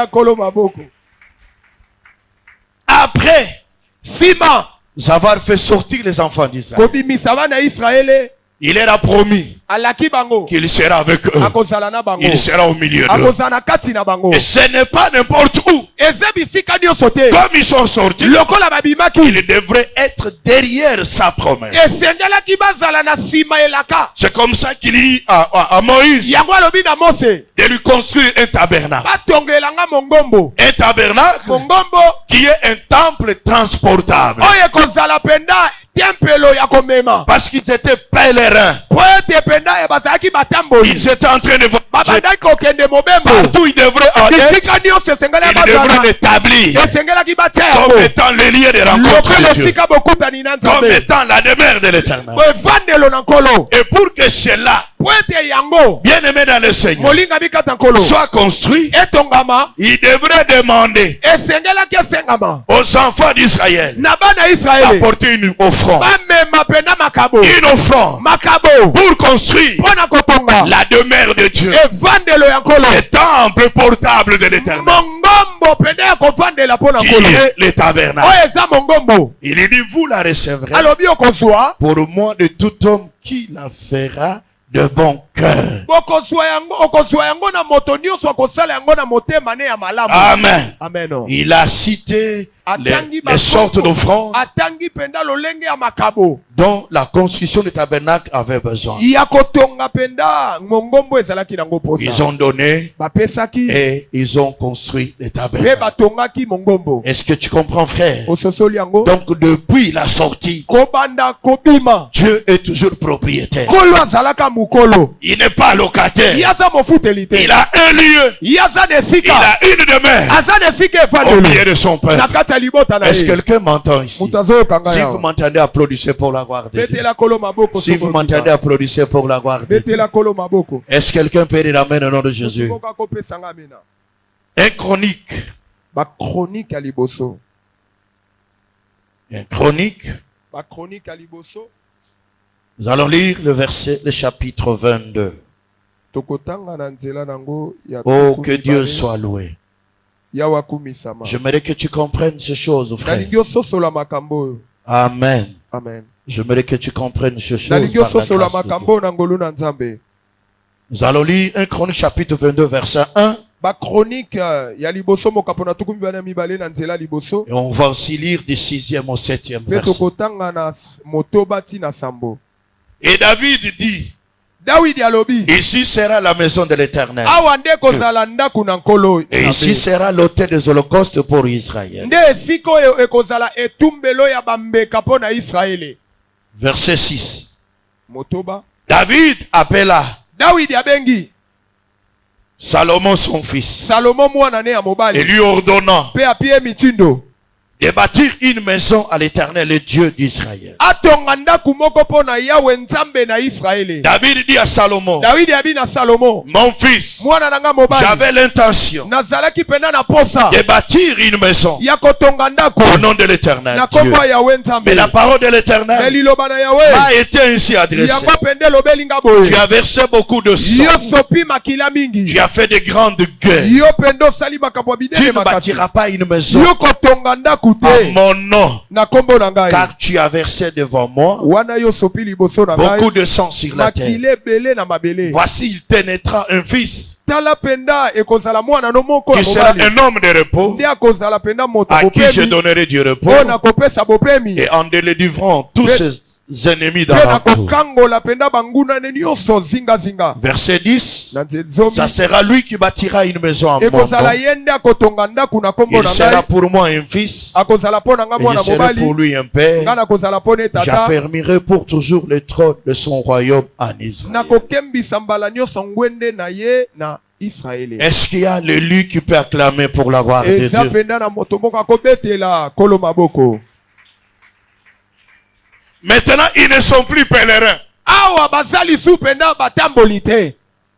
Après avoir fait sortir les enfants d'Israël, il leur a promis qu'il sera avec eux. Il sera au milieu d'eux. Et ce n'est pas n'importe où. Comme ils sont sortis, il devrait être derrière sa promesse. C'est comme ça qu'il dit à Moïse de lui construire un tabernacle. Un tabernacle qui est un temple transportable. tempelo ya komema parce qu'ils étaient pèlerins. po ete penda e bazalaki batamboli Ils étaient en train de voyager. babandaki kokende mobembo Partout ils devraient en être. bisika nyonso esengeli Ils devraient bazala l'établir esengelaki batia comme yango étant le lieu de rencontre lokola de Dieu, esika bokutani na comme nzambe étant la demeure de l'Éternel. evandelo na nkolo Et pour que cela, po ete yango bien aimé dans le Seigneur, molinga bikata nkolo soit construit, etongama il devrait demander esengelaki esengama aux enfants d'Israël na bana israele d'apporter une offrande. bamema penda makabo Une offrande makabo pour construire mpo na kotonga la demeure de Dieu, evandelo ya nkolo le temple portable de l'Éternel, mongombo penda ya kovandela mpo na qui nkolo est le tabernacle. oyo eza mongombo Il dit, vous la recevrez alobi okozwa pour moi de tout homme qui la fera de bon cœur. okozwa yango na moto nyonso akosala yango na motema ne ya malamu. Amen. Amen. Il a cité Atangi les sortes d'offrandes atangi penda lolenge ya makabo dont la construction du tabernacle avait besoin. ya kotonga penda mongombo ezalaki nango posa. Ils ont donné bapesaki et ils ont construit le pe tabernacle. batongaki mongombo. Est-ce que tu comprends, frère? ososoli yango Donc depuis la sortie, kobanda kobima Dieu est toujours propriétaire. kolo azalaka mokolo Il n'est pas locataire. ye aza mofuteli te Il a un lieu. ye aza na Il esika a une demeure aza na esika au milieu efandelo de son na peuple. kati ya libota na Est-ce que ye. quelqu'un m'entend ici? moto azoyokanga Si vous yawa m'entendez, applaudissez pour la gloire de Dieu. betela kolo maboko Si vous m'entendez, applaudissez pour la gloire de Dieu. betela kolo maboko Est-ce que quelqu'un peut dire amen au nom de Jésus? koka kopesanga amena. Un chronique. bachronique ya liboso Un chronique. bachronique ya liboso Nous allons lire le chapitre 22. tokotanga na nzela nango ya Oh, que Dieu soit loué. yawa kumisama. J'aimerais que tu comprennes ces choses, frère. nalingi ososola makambo oyo. Amen. Amen. J'aimerais que tu comprennes ces choses. nalingi par la ososola grâce de makambo Dieu. oyo na ngolu na nzambe. Nous allons lire 1 Chronique chapitre 22 verset 1 bachronique ya liboso mokapo na tuku mibale mibale na nzela liboso et on va aussi lire du 6e au 7e mpe verset. tokotanga na motoba ntina sambo. Et David dit, dawidi alobi ici sera la maison de l'Éternel. awa nde ekozala ndaku na nkolo Et ici Nzambe. sera l'autel des holocaustes pour Israël. nde esika oyo ekozala etumbelo ya bambeka mpo na israele. Verset 6. motoba David appela dawidi abengi Salomon son fils salomo mwana ne ya et mobali lui ordonnant mpe apie mitindo de bâtir une maison à l'Éternel, le Dieu d'Israël. atonga ndaku moko mpo na yawe nzambe na israele. David dit à Salomon, dawidi abi na salomo mon fils, mwana na nga mobali j'avais l'intention nazalaki pena na posa de bâtir une maison ya kotonga ndaku au nom de l'Éternel na Dieu. kombo ya yawe nzambe. Mais la parole de me l'Éternel liloba na yawe m'a été ainsi adressée. yango pende lobeli nga boye Tu as versé beaucoup de sang. yo sopi makila mingi Tu as fait de grandes guerres. yo pende osali makambo ya Tu binene ne makasi bâtiras pas une maison yo kotonga ndaku en te mon nom, na kombo na ngai car tu as versé devant moi wana yo sopi liboso na beaucoup ngai de sang sur la terre. makila ebele na mabele. Voici, il te naîtra un fils tala penda ekozala mwana no moko ya qui sera mobali un homme de repos, nde akozala penda moto à qui je bopemi donnerai du repos, oyo nakopesa bopemi et en délivrant tous ses ennemis dans mpe la tour. nakokangola penda bangunane nyonso zingazinga. Verset 10. na nzomi Ça sera lui qui bâtira une maison en mon ekozala nom. ye nde akotonga ndaku na kombo Il na sera ngai pour moi un fils, akozala mpo na ngai et je mwana serai mobali pour lui un ngai père. nakozala mpo ne tata J'affermirai pour toujours le trône de son royaume en Israël. nakokembisa mbala nyonso ngwende na ye na israele. Est-ce qu'il y a le lui qui peut acclamer pour la gloire de eza Dieu? penda na moto moko akobetela kolo maboko. Maintenant, ils ne sont plus pèlerins. awa bazali su penda batamboli te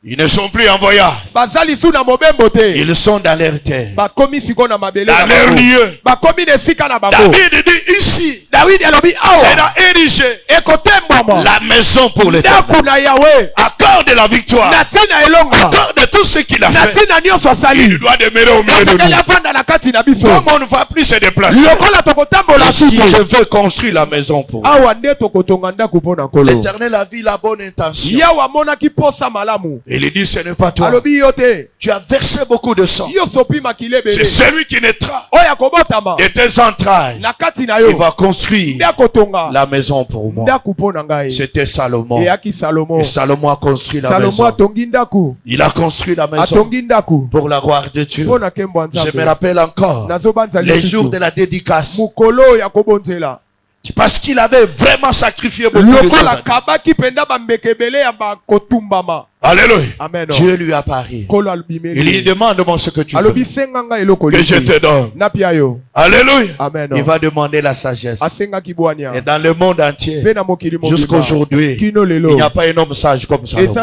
Ils ne sont plus en voyage. bazali su na mobembo te Ils sont dans leur terre, bakomi siko na mabele dans na leur bango. lieu. bakomi na esika na bango. David dit ici, dawidi alobi awa sera érigée ekotembwama la maison pour l'Éternel. ndaku na yawe Accorde la victoire. na ntina elonga Accorde tout ce qu'il a na fait. ntina nyonso Il asali doit demeurer au milieu de esengeli nous. afanda na kati na biso Comme on ne va plus se déplacer. lokola tokotambola Si suku je veux construire la maison pour lui. awa nde tokotonga ndaku mpo na nkolo. L'Éternel a vu la bonne intention. yawe amonaki posa malamu Et il dit, ce n'est pas toi. alobi yo te Tu as versé beaucoup de sang. yo sopi makila C'est ebele celui qui naîtra oyo akobotama de tes entrailles. na kati na Il yo va construire nde akotonga la maison pour moi. ndaku mpo na ngai. C'était Salomon. eyaki salomo Et Salomon a construit la salomo maison. atongi ndaku Il a construit la maison atongi ndaku pour la gloire de Dieu. mpo na nkembo ya Je me nzambe. rappelle encore nazobanza les jours lisusu de la dédicace. mokolo ya kobonzela Parce qu'il avait vraiment sacrifié beaucoup de choses. Alléluia. Amen. Dieu lui a parlé. Il lui demande ce que tu veux que je te donne. Alléluia. Amen. Il va demander la sagesse. Et dans le monde entier, jusqu'aujourd'hui, il n'y a pas un homme sage comme ça. Vous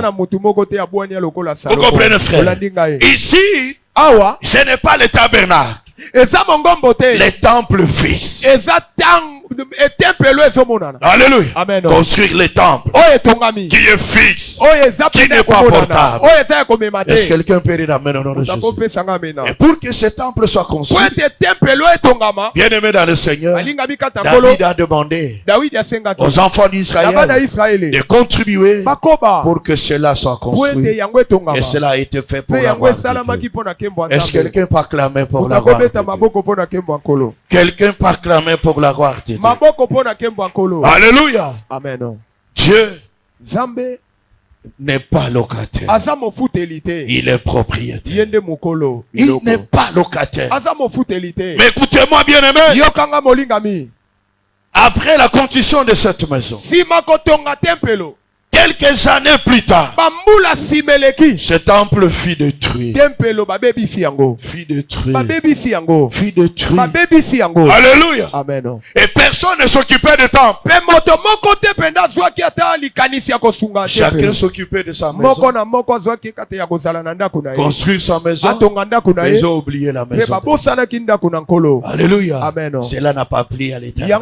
comprenez, frère? Ici, ce n'est pas le tabernacle. Les temples fixes. Alléluia. Amen. Construire les temples qui est fixe, qui n'est pas portable. Est-ce que quelqu'un peut dire amen au nom de Jésus? Et pour que ce temple soit construit, bien aimé dans le Seigneur, David a demandé aux enfants d'Israël de contribuer pour que cela soit construit. Et cela a été fait pour la gloire de Dieu. Est-ce que quelqu'un peut acclamer pour la gloire de Dieu? Quelqu'un peut acclamer pour la gloire de Dieu. Alléluia. Amen. Dieu n'est pas locataire. Il est propriétaire. Il n'est pas locataire. Mais écoutez-moi, bien aimé. Après la construction de cette maison, quelques années plus tard, ce temple fut détruit. Fut détruit. Alléluia. Amen. Et personne ne s'occupait du temple. Chacun s'occupait de sa maison. Construire sa maison. Mais ils ont oublié la maison. Alléluia. Amen. Cela n'a pas plu à l'Éternel.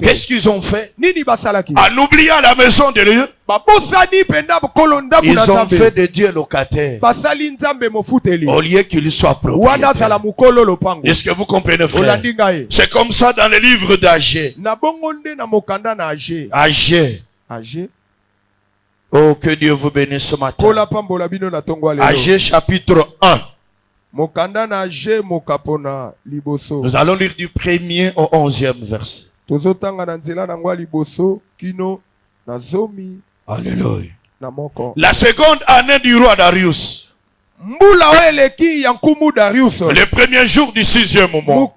Qu'est-ce qu'ils ont fait? En oubliant la maison de Dieu, ils ont fait de Dieu locataire au lieu qu'il soit propriétaire. Est-ce que vous comprenez, frère? C'est comme ça dans le livre d'Agé. Agé. Oh, que Dieu vous bénisse ce matin. Agé chapitre 1. Nous allons lire du 1er au 11e verset. Alléluia. La seconde année du roi Darius, le premier jour du 6e mois,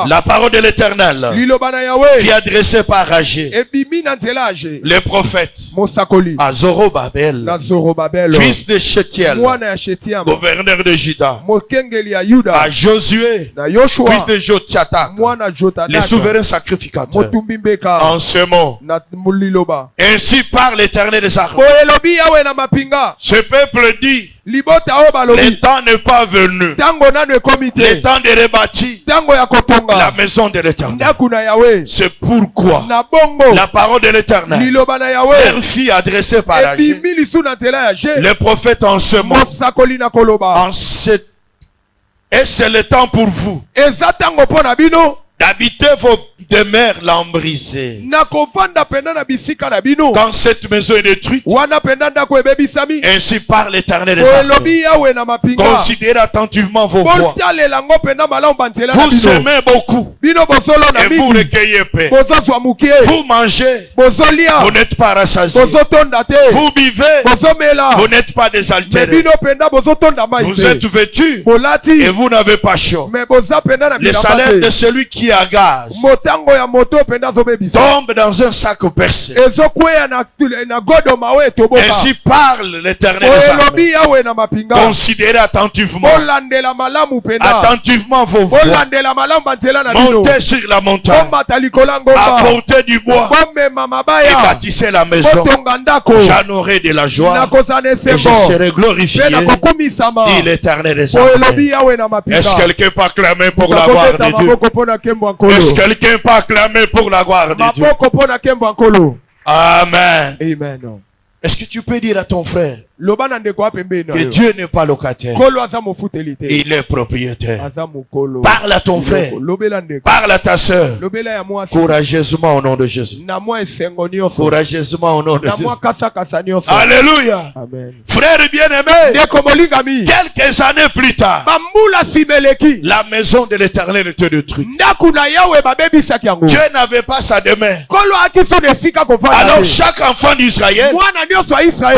la parole de l'Éternel fut adressée par Agé, le prophète, à Zorobabel, fils de Shealtiel, gouverneur de Juda, à Josué, fils de Jothatak, le souverain sacrificateur. En ce mot, ainsi parle l'Éternel des armées. Ce peuple dit, le temps n'est pas venu, le temps de rebâtir la maison de l'Éternel. C'est pourquoi la parole de l'Éternel leur fille adressée par Agé, le prophète, en ce moment, et c'est le temps pour vous d'habiter vos demeures lambrisées. Quand cette maison est détruite, ainsi parle l'Éternel des armées. Considérez attentivement vos voies. Vous aimez beaucoup et vous recueillez paix. Vous mangez, vous n'êtes pas rassasiés. Vous buvez, vous n'êtes pas désaltérés. Vous êtes vêtus et vous n'avez pas chaud. Le salaire de celui qui agage tombe dans un sac percé. Ainsi parle l'Éternel des armées. Considérez attentivement vos voies. Montez sur la montagne, apportez du bois et bâtissez la maison. J'en aurai de la joie et je serai glorifié, dit l'Éternel des armées. Est-ce que quelqu'un peut acclamer pour la gloire de Dieu? Est-ce que quelqu'un peut acclamer pour la gloire de Dieu? Amen. Est-ce que tu peux dire à ton frère que Dieu n'est pas locataire, il est propriétaire? Parle à ton frère, parle à ta soeur, courageusement au nom de Jésus. Courageusement au nom de Jésus. Alléluia. Amen. Frère bien-aimé, quelques années plus tard, la maison de l'Éternel était détruite. Dieu n'avait pas sa demeure. Alors chaque enfant d'Israël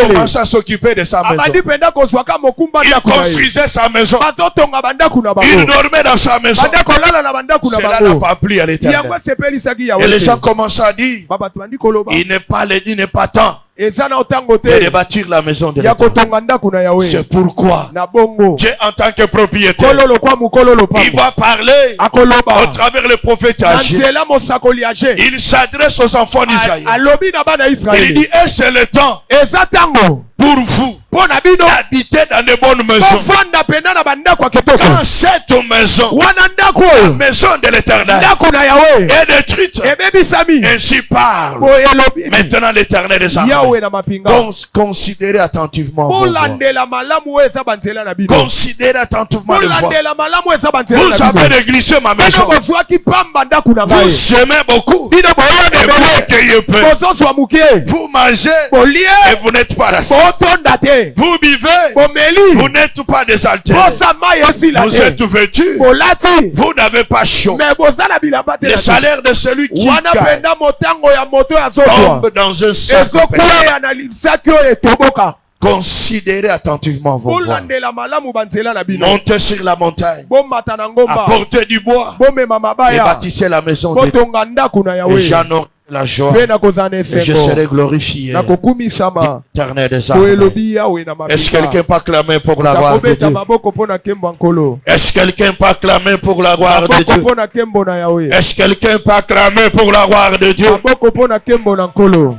commence à s'occuper s'occuper de sa maison. abandi penda kozwaka mokumba Il ndako na ye. construisait sa maison. bazotonga bandaku na Il bango dormait dans sa maison. banda kolala na bandaku na Cela n'a bango pas plu à yango l'Éternel. esepelisaki Et yawe les te. gens commencent à dire, babato bandi koloba il n'est pas temps eza na otango de te rebâtir la maison de ya l'Éternel. kotonga ndaku na yawe C'est pourquoi na bongo Dieu, en tant que propriétaire, kololo kwa mukololo il pambo va parler au akoloba travers le prophète na Agé. nzela mosakoli age Il s'adresse aux enfants d'Israël. alobi na bana Il israeli dit, et c'est le temps eza ntango pour vous mpo na bino d'habiter dans de bonnes maisons. bofanda penda na bandako ya kitoko Quand cette maison, wana ndako la oyo maison de l'Éternel, ndako na yawe est détruite, ebebisami ainsi parle boye elobi maintenant l'Éternel des armées. yawe na mapinga Considérez attentivement vos voies. bolandela malamu oyo eza banzela na bino Considérez attentivement les voies. bolandela malamu oyo eza banzela Vous na avez bino négligé ma bino maison. bozwaki pamba ndako na ngai Vous semez beaucoup bino boyona et vous ebele recueillez peu. bozozwa mokie Vous mangez bolie et vous n'êtes pas rassis. botonda te Vous buvez, bomeli vous n'êtes pas désaltérés. bosa mai esila Vous te êtes vêtus, bolati vous n'avez pas chaud. me boza na bilamba te Le na te. salaire de celui qui wana gagne penda motango ya moto ya zozwa tombe dans un sac. ezokweya na lisaki oyo etoboka Considérez attentivement vos voies. bolandela malamu banzela na bino Montez sur la montagne, bomata na ngomba apportez du bois bomema et mabaya bâtissez la maison de Dieu. botonga ndako na Et yawe j'en aurai la joie mpe nakozala na et je esengo serai glorifié. nakokumisama Éternel des po armées. elobi yawe na Est-ce mapinga quelqu'un peut acclamer pour la gloire de takobeta Dieu? maboko mpo na nkembo ya nkolo Est-ce quelqu'un peut acclamer pour la gloire de maboko Dieu? mpo na nkembo na yawe Est-ce quelqu'un peut acclamer pour la gloire de Dieu? maboko mpo na nkembo na nkolo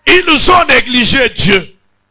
Ils ont négligé Dieu.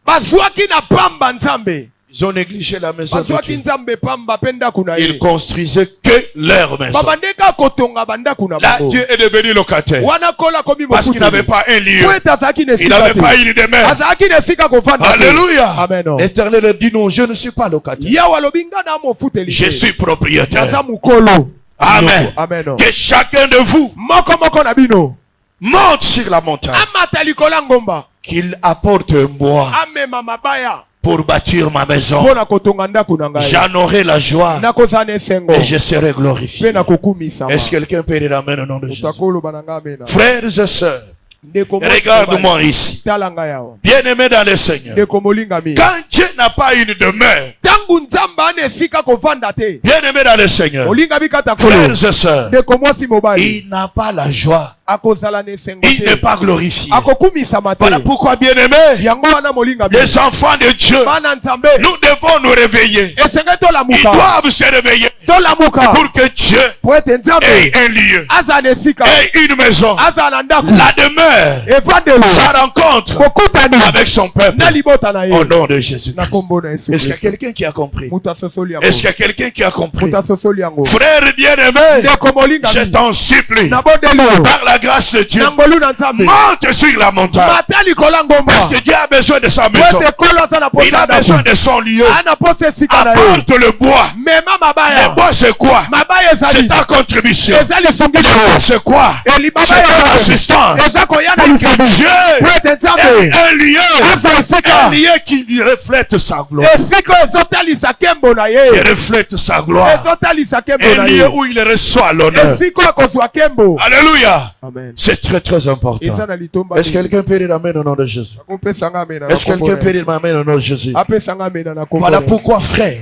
bazwaki na pamba nzambe Ils ont négligé la maison de bazwaki Dieu. nzambe pamba mpe ndako na Ils ye construisaient que leur maison. babandeka kotonga bandako na Là, bango Dieu est devenu locataire. wana kola komi Parce qu'il n'avait pas un lieu. po ete azalaki na Il esika n'avait pas te une demeure. azalaki na esika kovanda te. Alléluia. Amen. L'Éternel dit non, je ne suis pas locataire. yawe alobi nga na mofuteli Je te suis propriétaire. naza mokolo Amen. amen Que chacun de vous moko na bino monte sur la montagne. amata likolo ya ngomba Qu'il apporte un bois amema mabaya pour bâtir ma maison. mpo na kotonga ndako na ngai J'en aurai la joie nakozala na esengo et je serai mpe glorifié. nakokumisama Est-ce que quelqu'un peut dire amen au nom de Jésus? otakoloba na ngai amena Frères et sœurs, ndeko mwasi regarde-moi ici. tala ngai awa Bien-aimé dans le Seigneur. ndeko molingami Quand Dieu n'a pas une demeure, ntango nzambe ana esika kovanda te bien-aimé dans le Seigneur, olingami kata kolo frères et sœurs, ndeko mwasi mobali il n'a pas la joie. akozala na esengo Il n'est te pas glorifié. akokumisama te Voilà pourquoi, bien-aimé, yango wana molingami les enfants de Dieu, bana nzambe nous devons nous réveiller. esenge Ils tolamuka doivent se réveiller tolamuka pour que Dieu po ete nzambe ait un lieu, azala na esika ait une maison. azala na ndako La demeure, evandelo sa rencontre kokutani avec son peuple. na libota na Au ye nom de Jésus. na kombo na yesu Est-ce qu'il y a Kristo. quelqu'un qui a compris? moto asosoli yango Est-ce qu'il y a quelqu'un qui a compris? moto asosoli yango Frère bien-aimé, ndeko je molingami t'en supplie, nabondeli yo par la grâce de Dieu, na ngolu na nzambe monte sur la montagne. mata likolo ya ngomba Parce que Dieu a besoin de sa po maison. ete kolo aza na Il posa a ndako besoin de son lieu. ana posa esika na ye Apporte le bois. mema Le mabaya bois, c'est quoi? mabaya C'est ezali ta contribution. eza lisungi Le bois, c'est quoi? eli C'est mabaya ton assistance. eza koya na Pour que lisungi Dieu po ete ait nzambe un lieu. azwa esika Un lieu qui lui reflète sa gloire. esika ezotalisa nkembo na Qui ye reflète sa gloire. ezotalisa nkembo Un na lieu ye où il reçoit l'honneur. esika oyo akozwa nkembo Alléluia. amen C'est très très eza important. na litomba Est-ce que quelqu'un peut dire amen au nom de Jésus? akopesanga amena na Est-ce que kombo quelqu'un na peut ye. dire amen au nom de Jésus? apesanga amena na kombo Voilà na ye. pourquoi, frère,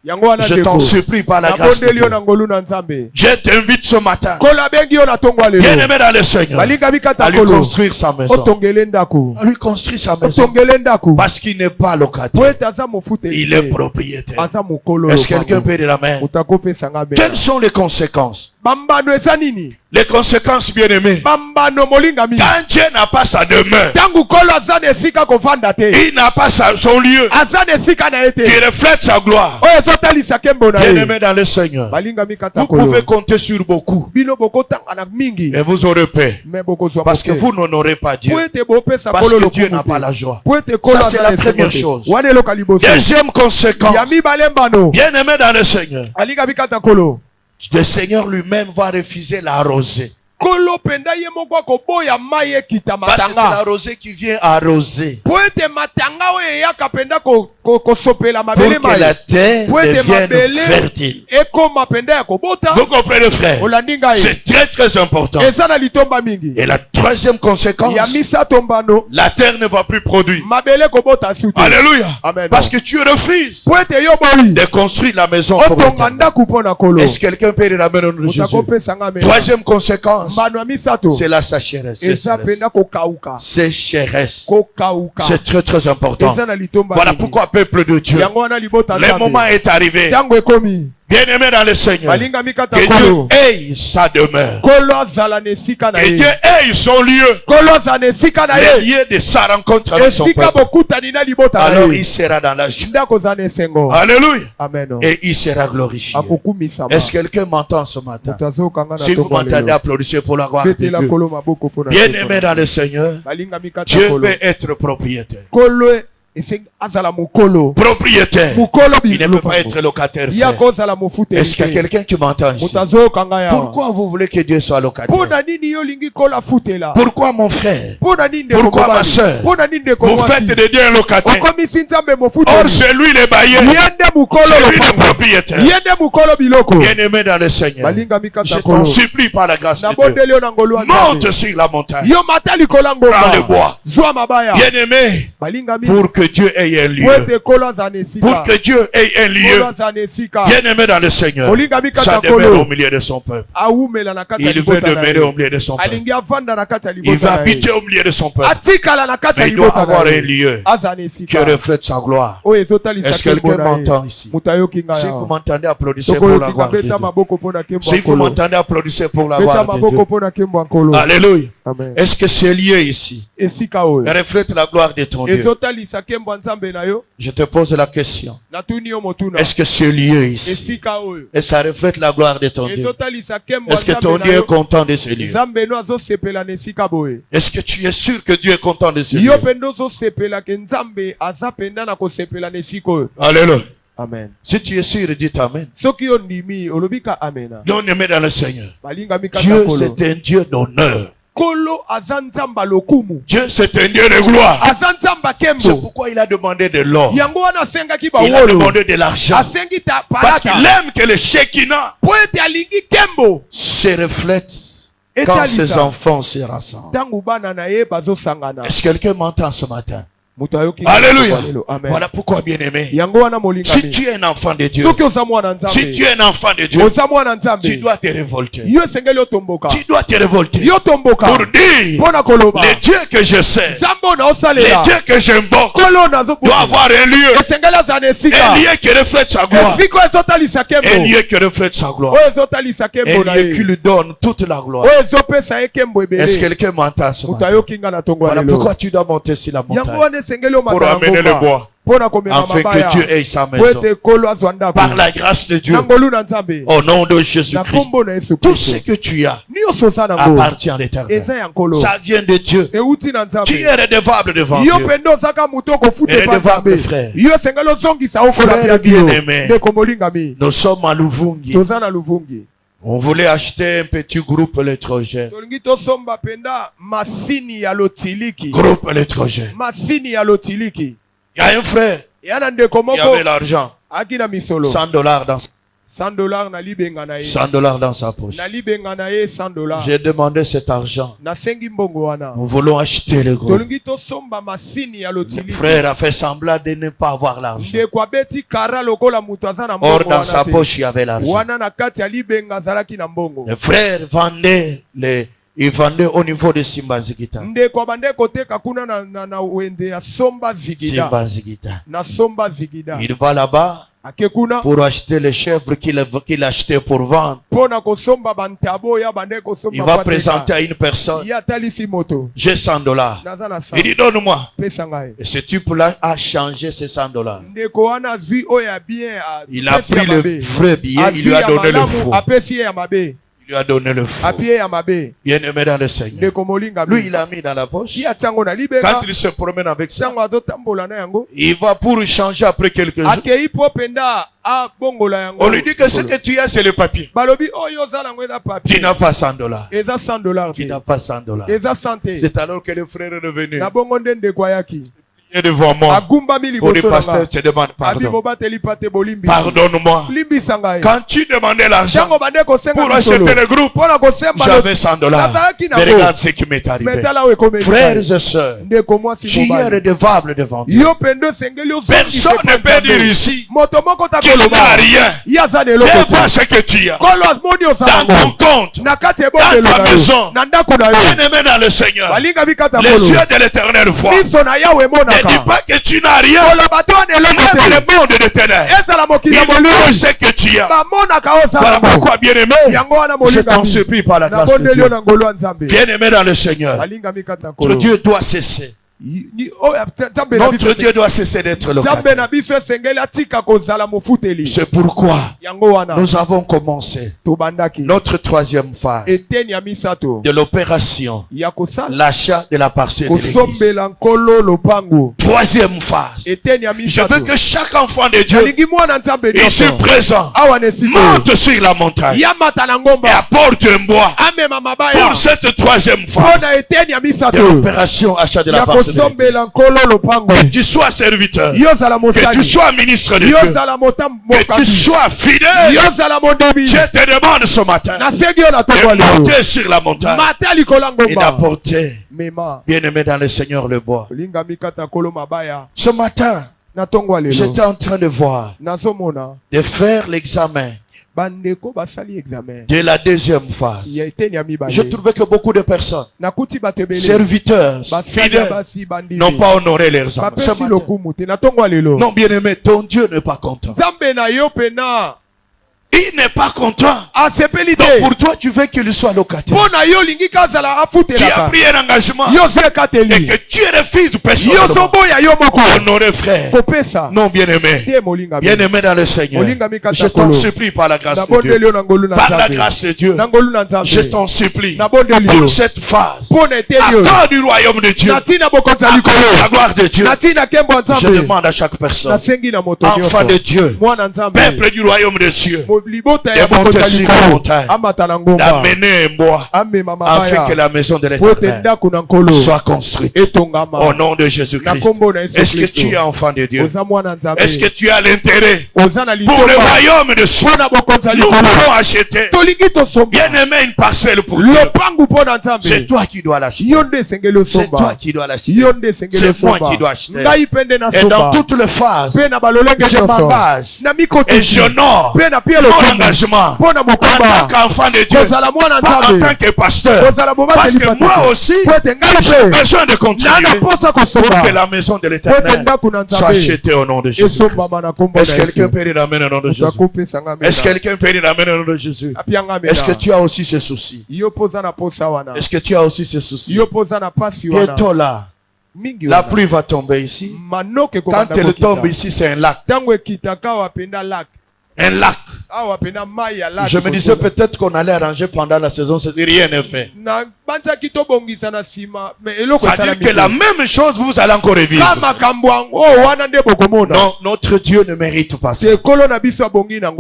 yango wana je t'en ndeko supplie par la grâce de nabondeli yo Dieu. na ngolu na nzambe Je t'invite ce matin, kolo abengi yo na ntongo ya lelo bien-aimé dans le Seigneur, balingami kata à lui kolo construire sa maison. otongele ndako À lui construire sa maison. otongele ndako Parce qu'il n'est pas po locataire. ete aza mofuteli Il est te. propriétaire. aza mokolo Est-ce que quelqu'un peut dire amen? moto akopesanga amena Quelles sont les conséquences? bambano eza nini Les conséquences, bien-aimés. bambano molingami Quand Dieu n'a pas sa demeure, ntango kolo aza na esika kovanda te il n'a pas son lieu aza na esika na ye te qui reflète sa gloire. oyo ezotalisa nkembo na ye Bien-aimés dans le Seigneur, balingami kata vous kolo pouvez compter sur beaucoup bino bokotanga na mingi et vous aurez paix. me bokozwa Parce que moke. vous n'honorez pas Dieu. po ete bopesa Parce kolo que Dieu n'a lokumu pas te la joie. po ete kolo Ça, c'est aza la na première esengo te. chose. wana eloka liboso Deuxième conséquence, ya mibale mbano bien-aimés dans le Seigneur, alingami kata kolo le Seigneur lui-même va refuser la rosée. kolo penda ye moko akoboya mai ekita Parce que c'est la matanga rosée qui vient arroser. po que la terre devienne fertile. Vous comprenez, frère? C'est très très important. Et la troisième conséquence, la terre ne va plus produire. Alléluia. Amen. Parce que tu refuses de construire la maison pour l'Éternel. Est-ce que quelqu'un peut dire amen au nom de Jésus? Troisième conséquence, c'est la sécheresse. Sécheresse. C'est très très important. Voilà pourquoi, peuple de Dieu, le moment est arrivé. Bien-aimé dans le Seigneur, que Dieu ait sa demeure, que Dieu ait son lieu, le lieu de sa rencontre avec son peuple. Alors il sera dans la joie. Alléluia. Amen. Et il sera glorifié. Est-ce que quelqu'un m'entend ce matin? Si vous m'entendez, applaudissez pour la gloire de Dieu. Bien-aimé dans le Seigneur, Dieu peut être propriétaire. Propriétaire. Il ne peut pas être locataire. Est-ce qu'il y a quelqu'un qui m'entend ici? Pourquoi vous voulez que Dieu soit locataire? Pourquoi mon frère? Pourquoi ma soeur? Vous faites de Dieu un locataire. Or c'est lui le bailleur. C'est lui le propriétaire. Bien-aimé dans le Seigneur, je t'en supplie par la grâce de Dieu, monte sur la montagne. Prends le bois. Bien-aimé, pour que Dieu ait un lieu. Pour que Dieu ait un lieu. Bien-aimé dans le Seigneur, ça demeure au milieu de son peuple. Il veut demeurer au milieu de son peuple. Il va habiter au milieu de son peuple. Mais il doit avoir un lieu qui reflète sa gloire. Est-ce que quelqu'un m'entend ici? Si vous m'entendez, applaudissez pour la gloire de Dieu. Si vous m'entendez, applaudissez pour la gloire de Dieu. Alléluia. Est-ce que ce lieu ici reflète la gloire de ton Dieu? Je te pose la question. Est-ce que ce lieu ici, et ça reflète la gloire de ton Dieu? Est-ce que ton Dieu est content de ce lieu? Est-ce que tu es sûr que Dieu est content de ce lieu? Alléluia. Amen. Si tu es sûr, dis Amen. Non, aimé dans le Seigneur, Dieu c'est un Dieu d'honneur. Dieu c'est un Dieu de gloire. C'est pourquoi il a demandé de l'or. Il a demandé de l'argent. Parce qu'il aime que le Shekinah se reflète quand ses enfants se rassemblent. Est-ce que quelqu'un m'entend ce matin? Alléluia. Voilà pourquoi, bien aimé, si tu es un enfant de Dieu, si tu es un enfant de Dieu, tu dois te révolter. Tu dois te révolter pour dire, le Dieu que je sais, le Dieu que j'invoque doit avoir un lieu, un lieu qui reflète sa gloire, un lieu qui reflète sa gloire, un lieu qui lui donne toute la gloire. Est-ce que quelqu'un m'entend ce matin? Voilà pourquoi tu dois monter sur la montagne pour amener le bois, afin que Dieu ait sa maison. Par la grâce de Dieu, au nom de Jésus-Christ, tout ce que tu as appartient à l'Éternel. Ça vient de Dieu. Tu es redevable devant Dieu. Redevable, frère. Frère bien-aimé, nous sommes à Luvungi. On voulait acheter un petit groupe électrogène. Groupe électrogène. Il y a un frère qui avait l'argent. $100 dans $100 dans sa poche. J'ai demandé cet argent. Nous voulons acheter le groupe. Le frère a fait semblant de ne pas avoir l'argent. Or dans sa poche il y avait l'argent. Le frère vendait il vendait au niveau de Simba Nzikita. Simba Nzikita. Il va là-bas pour acheter les chèvres qu'il achetait pour vendre. Il va présenter à une personne. J'ai $100. Il dit donne-moi. Et ce type-là a changé ces $100. Il a pris le vrai billet, il lui a donné le faux. Il lui a donné le faux. Bien aimé dans le Seigneur. Lui, il a mis dans la poche. Quand il se promène avec ça, il va pour changer après quelques jours. On lui dit que ce que tu as, c'est le papier. Tu n'as pas $100. Tu n'as pas $100. C'est alors que le frère est revenu. Et devant moi, pour le pasteur te demande pardon. Pardonne-moi. Quand tu demandais l'argent pour acheter le groupe, j'avais $100. Mais regarde ce qui m'est arrivé. Frères et sœurs, tu es redevable devant Dieu. Personne ne peut dire ici qu'il n'a rien. Viens voir ce que tu as dans ton compte, dans ta maison. Bien-aimé dans le Seigneur, les yeux de l'Éternel voient. Ne dis pas que tu n'as rien. Même le monde de ténèbres, il voit ce que tu as. Voilà pourquoi, bien-aimé, je t'en supplie par la grâce de Dieu. Bien-aimé dans le Seigneur, notre Dieu doit cesser. Notre Dieu doit cesser d'être locataire. C'est pourquoi nous avons commencé notre troisième phase de l'opération, l'achat de la parcelle de l'église. Troisième phase, je veux que chaque enfant de Dieu ici présent monte sur la montagne et apporte un bois pour cette troisième phase de l'opération achat de la parcelle. Que tu sois serviteur, que tu sois ministre de Dieu, que tu sois fidèle. Je te demande ce matin de monter sur la montagne et d'apporter, bien-aimé dans le Seigneur, le bois. Ce matin, j'étais en train de voir, de faire l'examen de la deuxième phase. Je trouvais que beaucoup de personnes, serviteurs, fidèles, n'ont pas honoré leurs âmes. Non, bien-aimé, ton Dieu n'est pas content. Il n'est pas content. Donc pour toi, tu veux qu'il soit locataire. Tu as pris un engagement et que tu refuses personnellement. Honoré frère. Non, bien-aimé. Bien-aimé dans le Seigneur. Je t'en supplie par la grâce de Dieu. Par la grâce de Dieu. Je t'en supplie pour cette phase. Attends du royaume de Dieu. Attends la gloire de Dieu. Je demande à chaque personne, enfant de Dieu, peuple du royaume de Dieu, de monter sur la montagne, d'amener un bois, afin que la maison de l'Éternel soit construite. Au nom de Jésus-Christ. Est-ce que tu es enfant de Dieu? Est-ce que tu as l'intérêt pour le royaume de Dieu? Nous pouvons acheter, bien aimé, une parcelle pour Dieu. C'est toi qui dois l'acheter. C'est toi qui dois l'acheter. C'est moi qui dois acheter. Et dans toutes les phases, je m'engage et j'honore mon engagement en tant qu'enfant de Dieu, pas en tant que pasteur, parce que moi aussi j'ai besoin de continuer pour que la maison de l'Éternel soit achetée au nom de Jésus. Est-ce que quelqu'un peut dire amen au nom de Jésus? Est-ce que quelqu'un peut dire amen au nom de Jésus? Est-ce que tu as aussi ces soucis? Est-ce que tu as aussi ces soucis? Bientôt là, la pluie va tomber ici. Quand elle tombe ici, c'est un lac. Un lac. Je me disais peut-être qu'on allait arranger pendant la saison, rien n'est fait. C'est-à-dire que la même chose vous allez encore revivre. Non, notre Dieu ne mérite pas ça.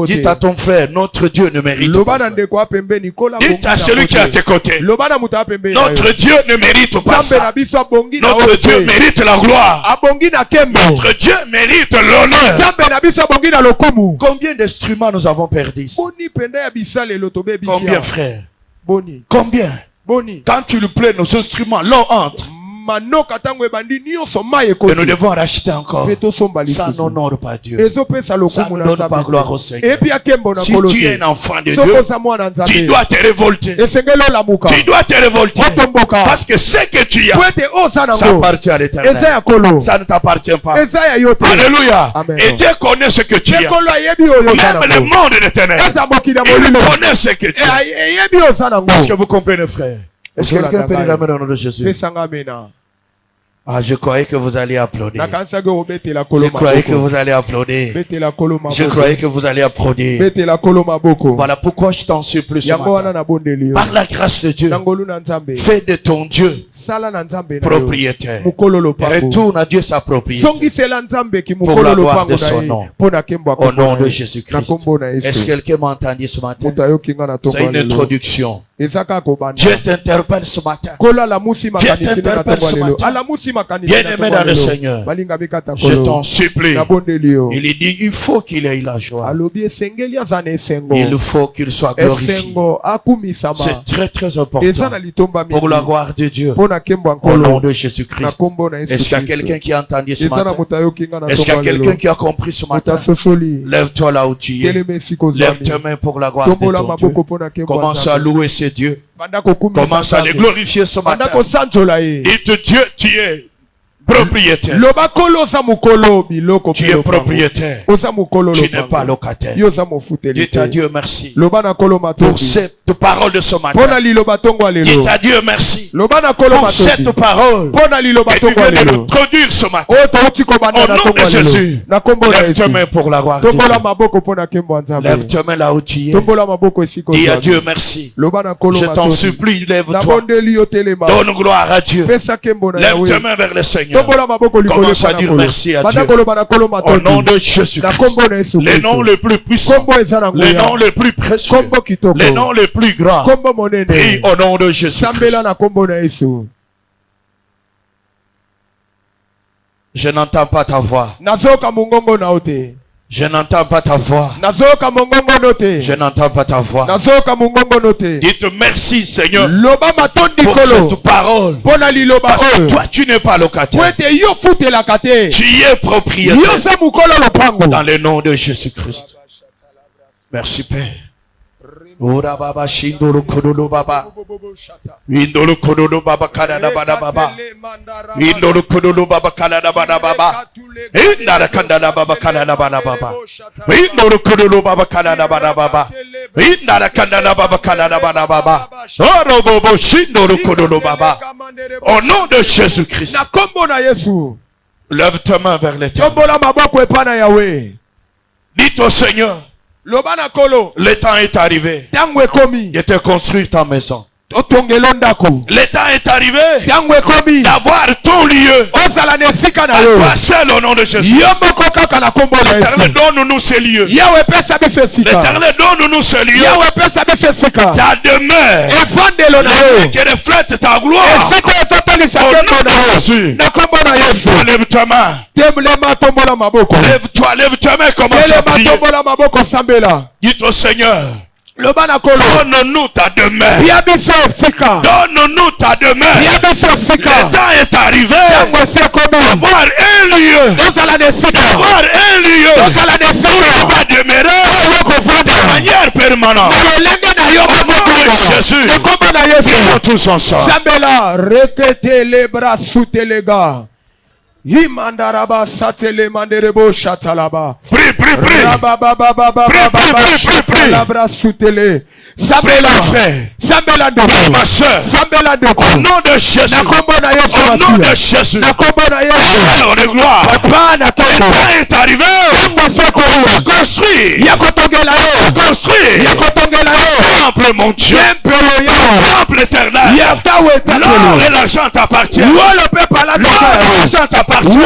Dites à ton frère, notre Dieu ne mérite pas ça. Dites à celui qui est à tes côtés, notre Dieu ne mérite pas ça. Notre Dieu mérite la gloire. Notre Dieu mérite l'honneur. Combien d'instruments nous avons perdus ici? Combien, frère? Combien? Quand tu lui plais, nos instruments, l'eau entre. Et nous devons racheter encore. Ça n'honore pas Dieu. Ça ne donne pas gloire au Seigneur. Si tu es un enfant de Dieu, tu dois te révolter. Tu dois te révolter. Parce que ce que tu as, ça appartient à l'Éternel. Ça ne t'appartient pas. Alléluia. Et Dieu connaît ce que tu as. Même le monde de l'Éternel, il connaît ce que tu as. Est-ce que vous comprenez, frère? Est-ce que quelqu'un peut dire amen au nom de Jésus? Ah, je croyais que vous alliez applaudir. Je croyais que vous alliez applaudir. Je croyais que vous alliez applaudir. Voilà pourquoi je t'en supplie ce matin. Par la grâce de Dieu, fais de ton Dieu propriétaire. Retourne à Dieu sa propriété pour la gloire de son nom. Au nom de Jésus-Christ. Est-ce que quelqu'un m'a entendu ce matin? C'est une introduction. Dieu t'interpelle ce matin. Dieu t'interpelle ce matin. Bien-aimé dans le Seigneur, je t'en supplie. Il dit, il faut qu'il ait la joie. Il faut qu'il soit glorifié. C'est très très important pour la gloire de Dieu. Au nom de Jésus-Christ. Est-ce qu'il y a quelqu'un qui a entendu ce matin? Est-ce qu'il y a quelqu'un qui a compris ce matin? Lève-toi là où tu es. Lève tes mains pour la gloire de ton Dieu. Commence à louer ses dieux. Commence à les glorifier ce matin. Dites Dieu, tu es propriétaire. Tu es propriétaire. Tu n'es pas locataire. Dites à Dieu merci pour cette parole de ce matin. Dites à Dieu merci pour cette parole que tu viens de nous introduire ce matin. Au nom de Jésus, lève tes mains pour la gloire de Dieu. Lève tes mains là où tu es. Dis à Dieu merci. Je t'en supplie, lève-toi. Donne gloire à Dieu. Lève tes mains vers le Seigneur. Commence à dire merci à Dieu. Au nom de Jésus-Christ. Les noms les plus puissants, les noms les plus précieux, les noms les plus grands. Prie au nom de Jésus-Christ. Je n'entends pas ta voix. Je n'entends pas ta voix. Je n'entends pas ta voix. Dites merci Seigneur pour cette parole. Parce que toi tu n'es pas locataire. Tu es propriétaire. Dans le nom de Jésus-Christ. Merci Père. Ora baba shindoro kododo baba. Indoro kododo baba kanada bada baba. Indoro kododo baba kanada bada baba. Indara kandada baba kanada bada baba. Indoro kododo baba kanada bada baba. Indara kandada baba kanada bada baba. Oro bobo shindoro kododo baba. Au nom de Jésus-Christ. Lève ta main vers l'Éternel. Dites au Seigneur. Le temps est arrivé de te construire ta maison. Le temps est arrivé d'avoir ton lieu. À toi seul au nom de Jésus. L'Éternel donne-nous ce lieu. L'Éternel donne-nous ce lieu. Ta demeure qui reflète ta gloire. Au nom de Jésus. Lève ta main. Lève-toi, lève ta main, commence à prier. Dites au Seigneur. Donne-nous ta demeure. Donne-nous ta demeure. Le temps est arrivé d'avoir un lieu. D'avoir un lieu. Où va demeurer de manière permanente. Au nom de Jésus. Prions tous ensemble. Répétez les bras sous les gars. Imandaraba satele manderebo shatalaba. Prie. Prie. Sambela ma soeur, au nom de Jésus, au nom de Jésus, Seigneur de gloire, le temps est arrivé à construire, temple mon Dieu, temple éternel, l'or et l'argent t'appartient, l'argent t'appartient,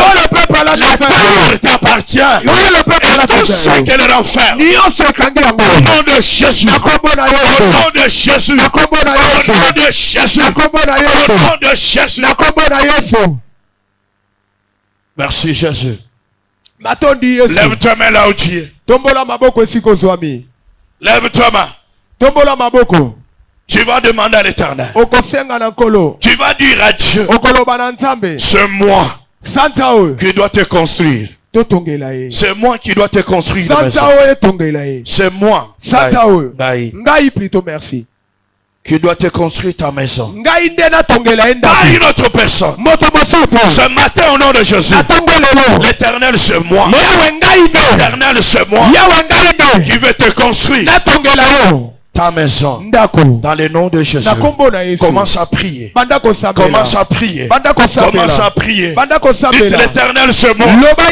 la terre t'appartient, et tout ce qu'elle renferme, au nom de Jésus, au nom de Jésus, au nom de Jésus, au nom de Jésus. Merci Jésus. Lève ta main là où tu es. Lève ta main. Tu vas demander à l'Éternel. Tu vas dire à Dieu. C'est moi qui dois te construire. C'est moi qui dois te construire. C'est moi qui dois te construire ta maison. Pas une autre personne. Ce matin au nom de Jésus, l'Éternel c'est moi. L'Éternel c'est moi qui veut te construire ta maison. Dans le nom de Jésus. Commence à prier. Commence à prier. Commence à prier. Dites l'Éternel c'est moi. Pas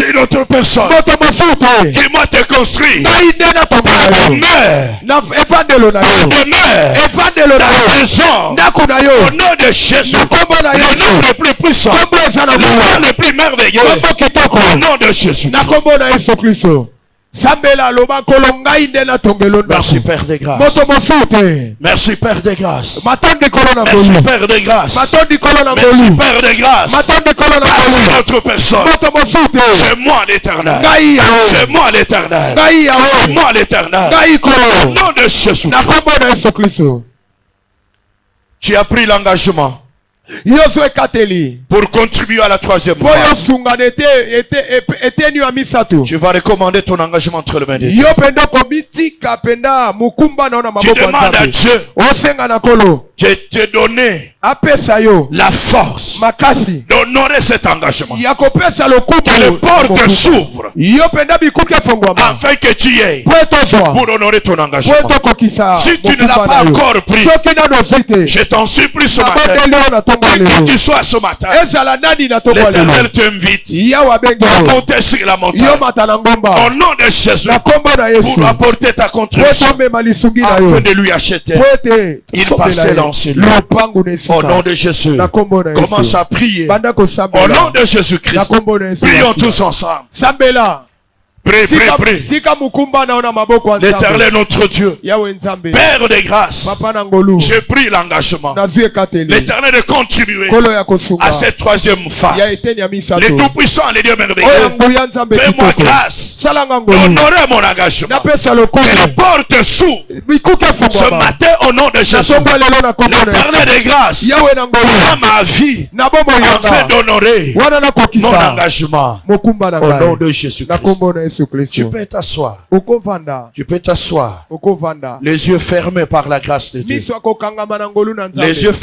une autre personne qui m'a te construit. Ta demeure. Ta maison. Au nom de Jésus. Le nom le plus puissant. Le nom le plus merveilleux. Au nom de Jésus. Sambela loba kolongai nde na tongelo ndako. Merci Père des grâces. Moto mosute. Merci Père des grâces. Matondi kolona Merci ngolu. Père des grâces. Matondi kolona Merci ngolu. Père des grâces. Matondi kolona Passe ngolu. notre personne. Moto mosute. C'est moi l'Éternel. Ngai yawe. C'est moi l'Éternel. Ngai yawe. C'est moi l'Éternel. Ngai Au kolo. nom de Jésus. Na kombo na Yesu Kristo. Tu as pris l'engagement Yosué kateli. pour contribuer à la troisième Boyo phase. sungana ete ni amisato. Tu vas recommander ton engagement entre les mains de Dieu. Yo penda kobitika penda mukumba naona Tu maboko demandes à Dieu Osenga na kolo. de te donner Apesa yo. la force Makasi. d'honorer cet engagement. Ya kopesa lokumu. Que les portes s'ouvrent Yo penda bikuke fongwama. afin que tu aies Pweto zwa. pour honorer ton engagement. Pweto kokisa. Si tu ne l'as pas encore pris, Soki na dosite. je t'en supplie ce matin. Aboteli na tonga Qui que lelo. tu sois ce matin, Ezala nani na tonga lelo. l'Éternel t'invite Ya wabenga. à monter sur la montagne. Yo matana ngomba. Au nom de Jésus, Na kombo na Yesu. pour apporter ta contribution Pweto mema lisungi na yo. afin de lui acheter. Pwete. Il parcelle en celui. Lopangu nesika. Au nom de Jésus, Na kombo na Yesu. commence à prier. Banda Au kosambela. nom de Na Jésus-Christ, kombo na Yesu. prions tous ensemble. Sambela. Prie, prie, prie. Tika mukumba naona maboko ya Nzambe. L'Éternel notre Dieu, Yawe Nzambe. Père des grâces, Papa na ngolu. j'ai pris l'engagement, Nazwi ekateli. l'Éternel, de contribuer Kolo ya kosunga. à cette troisième Ya phase. eteni ya misato. Les tout-puissants, les dieux Oya merveilleux, nguya Nzambe fais-moi kitoko. grâce Salanga ngolu. d'honorer mon engagement. Napesa Que les lokumu. portes s'ouvrent Bikuke ce fongwama. matin au nom de Jésus. Natonga lelo na kombo na Yesu. L'Éternel des grâces, Yawe na ngolu. dans ma vie, Na bomo afin yanga. d'honorer Wana na mon kokisa. engagement. Mokumba na Au nom ngai. de Jésus-Christ. Na kombo na Yesu Tu Kristo. peux t'asseoir. Okovanda. Tu peux t'asseoir. Okovanda. Les yeux fermés par la grâce de Dieu. Miso akokangama na ngolu na Nzambe. Les yeux fermés.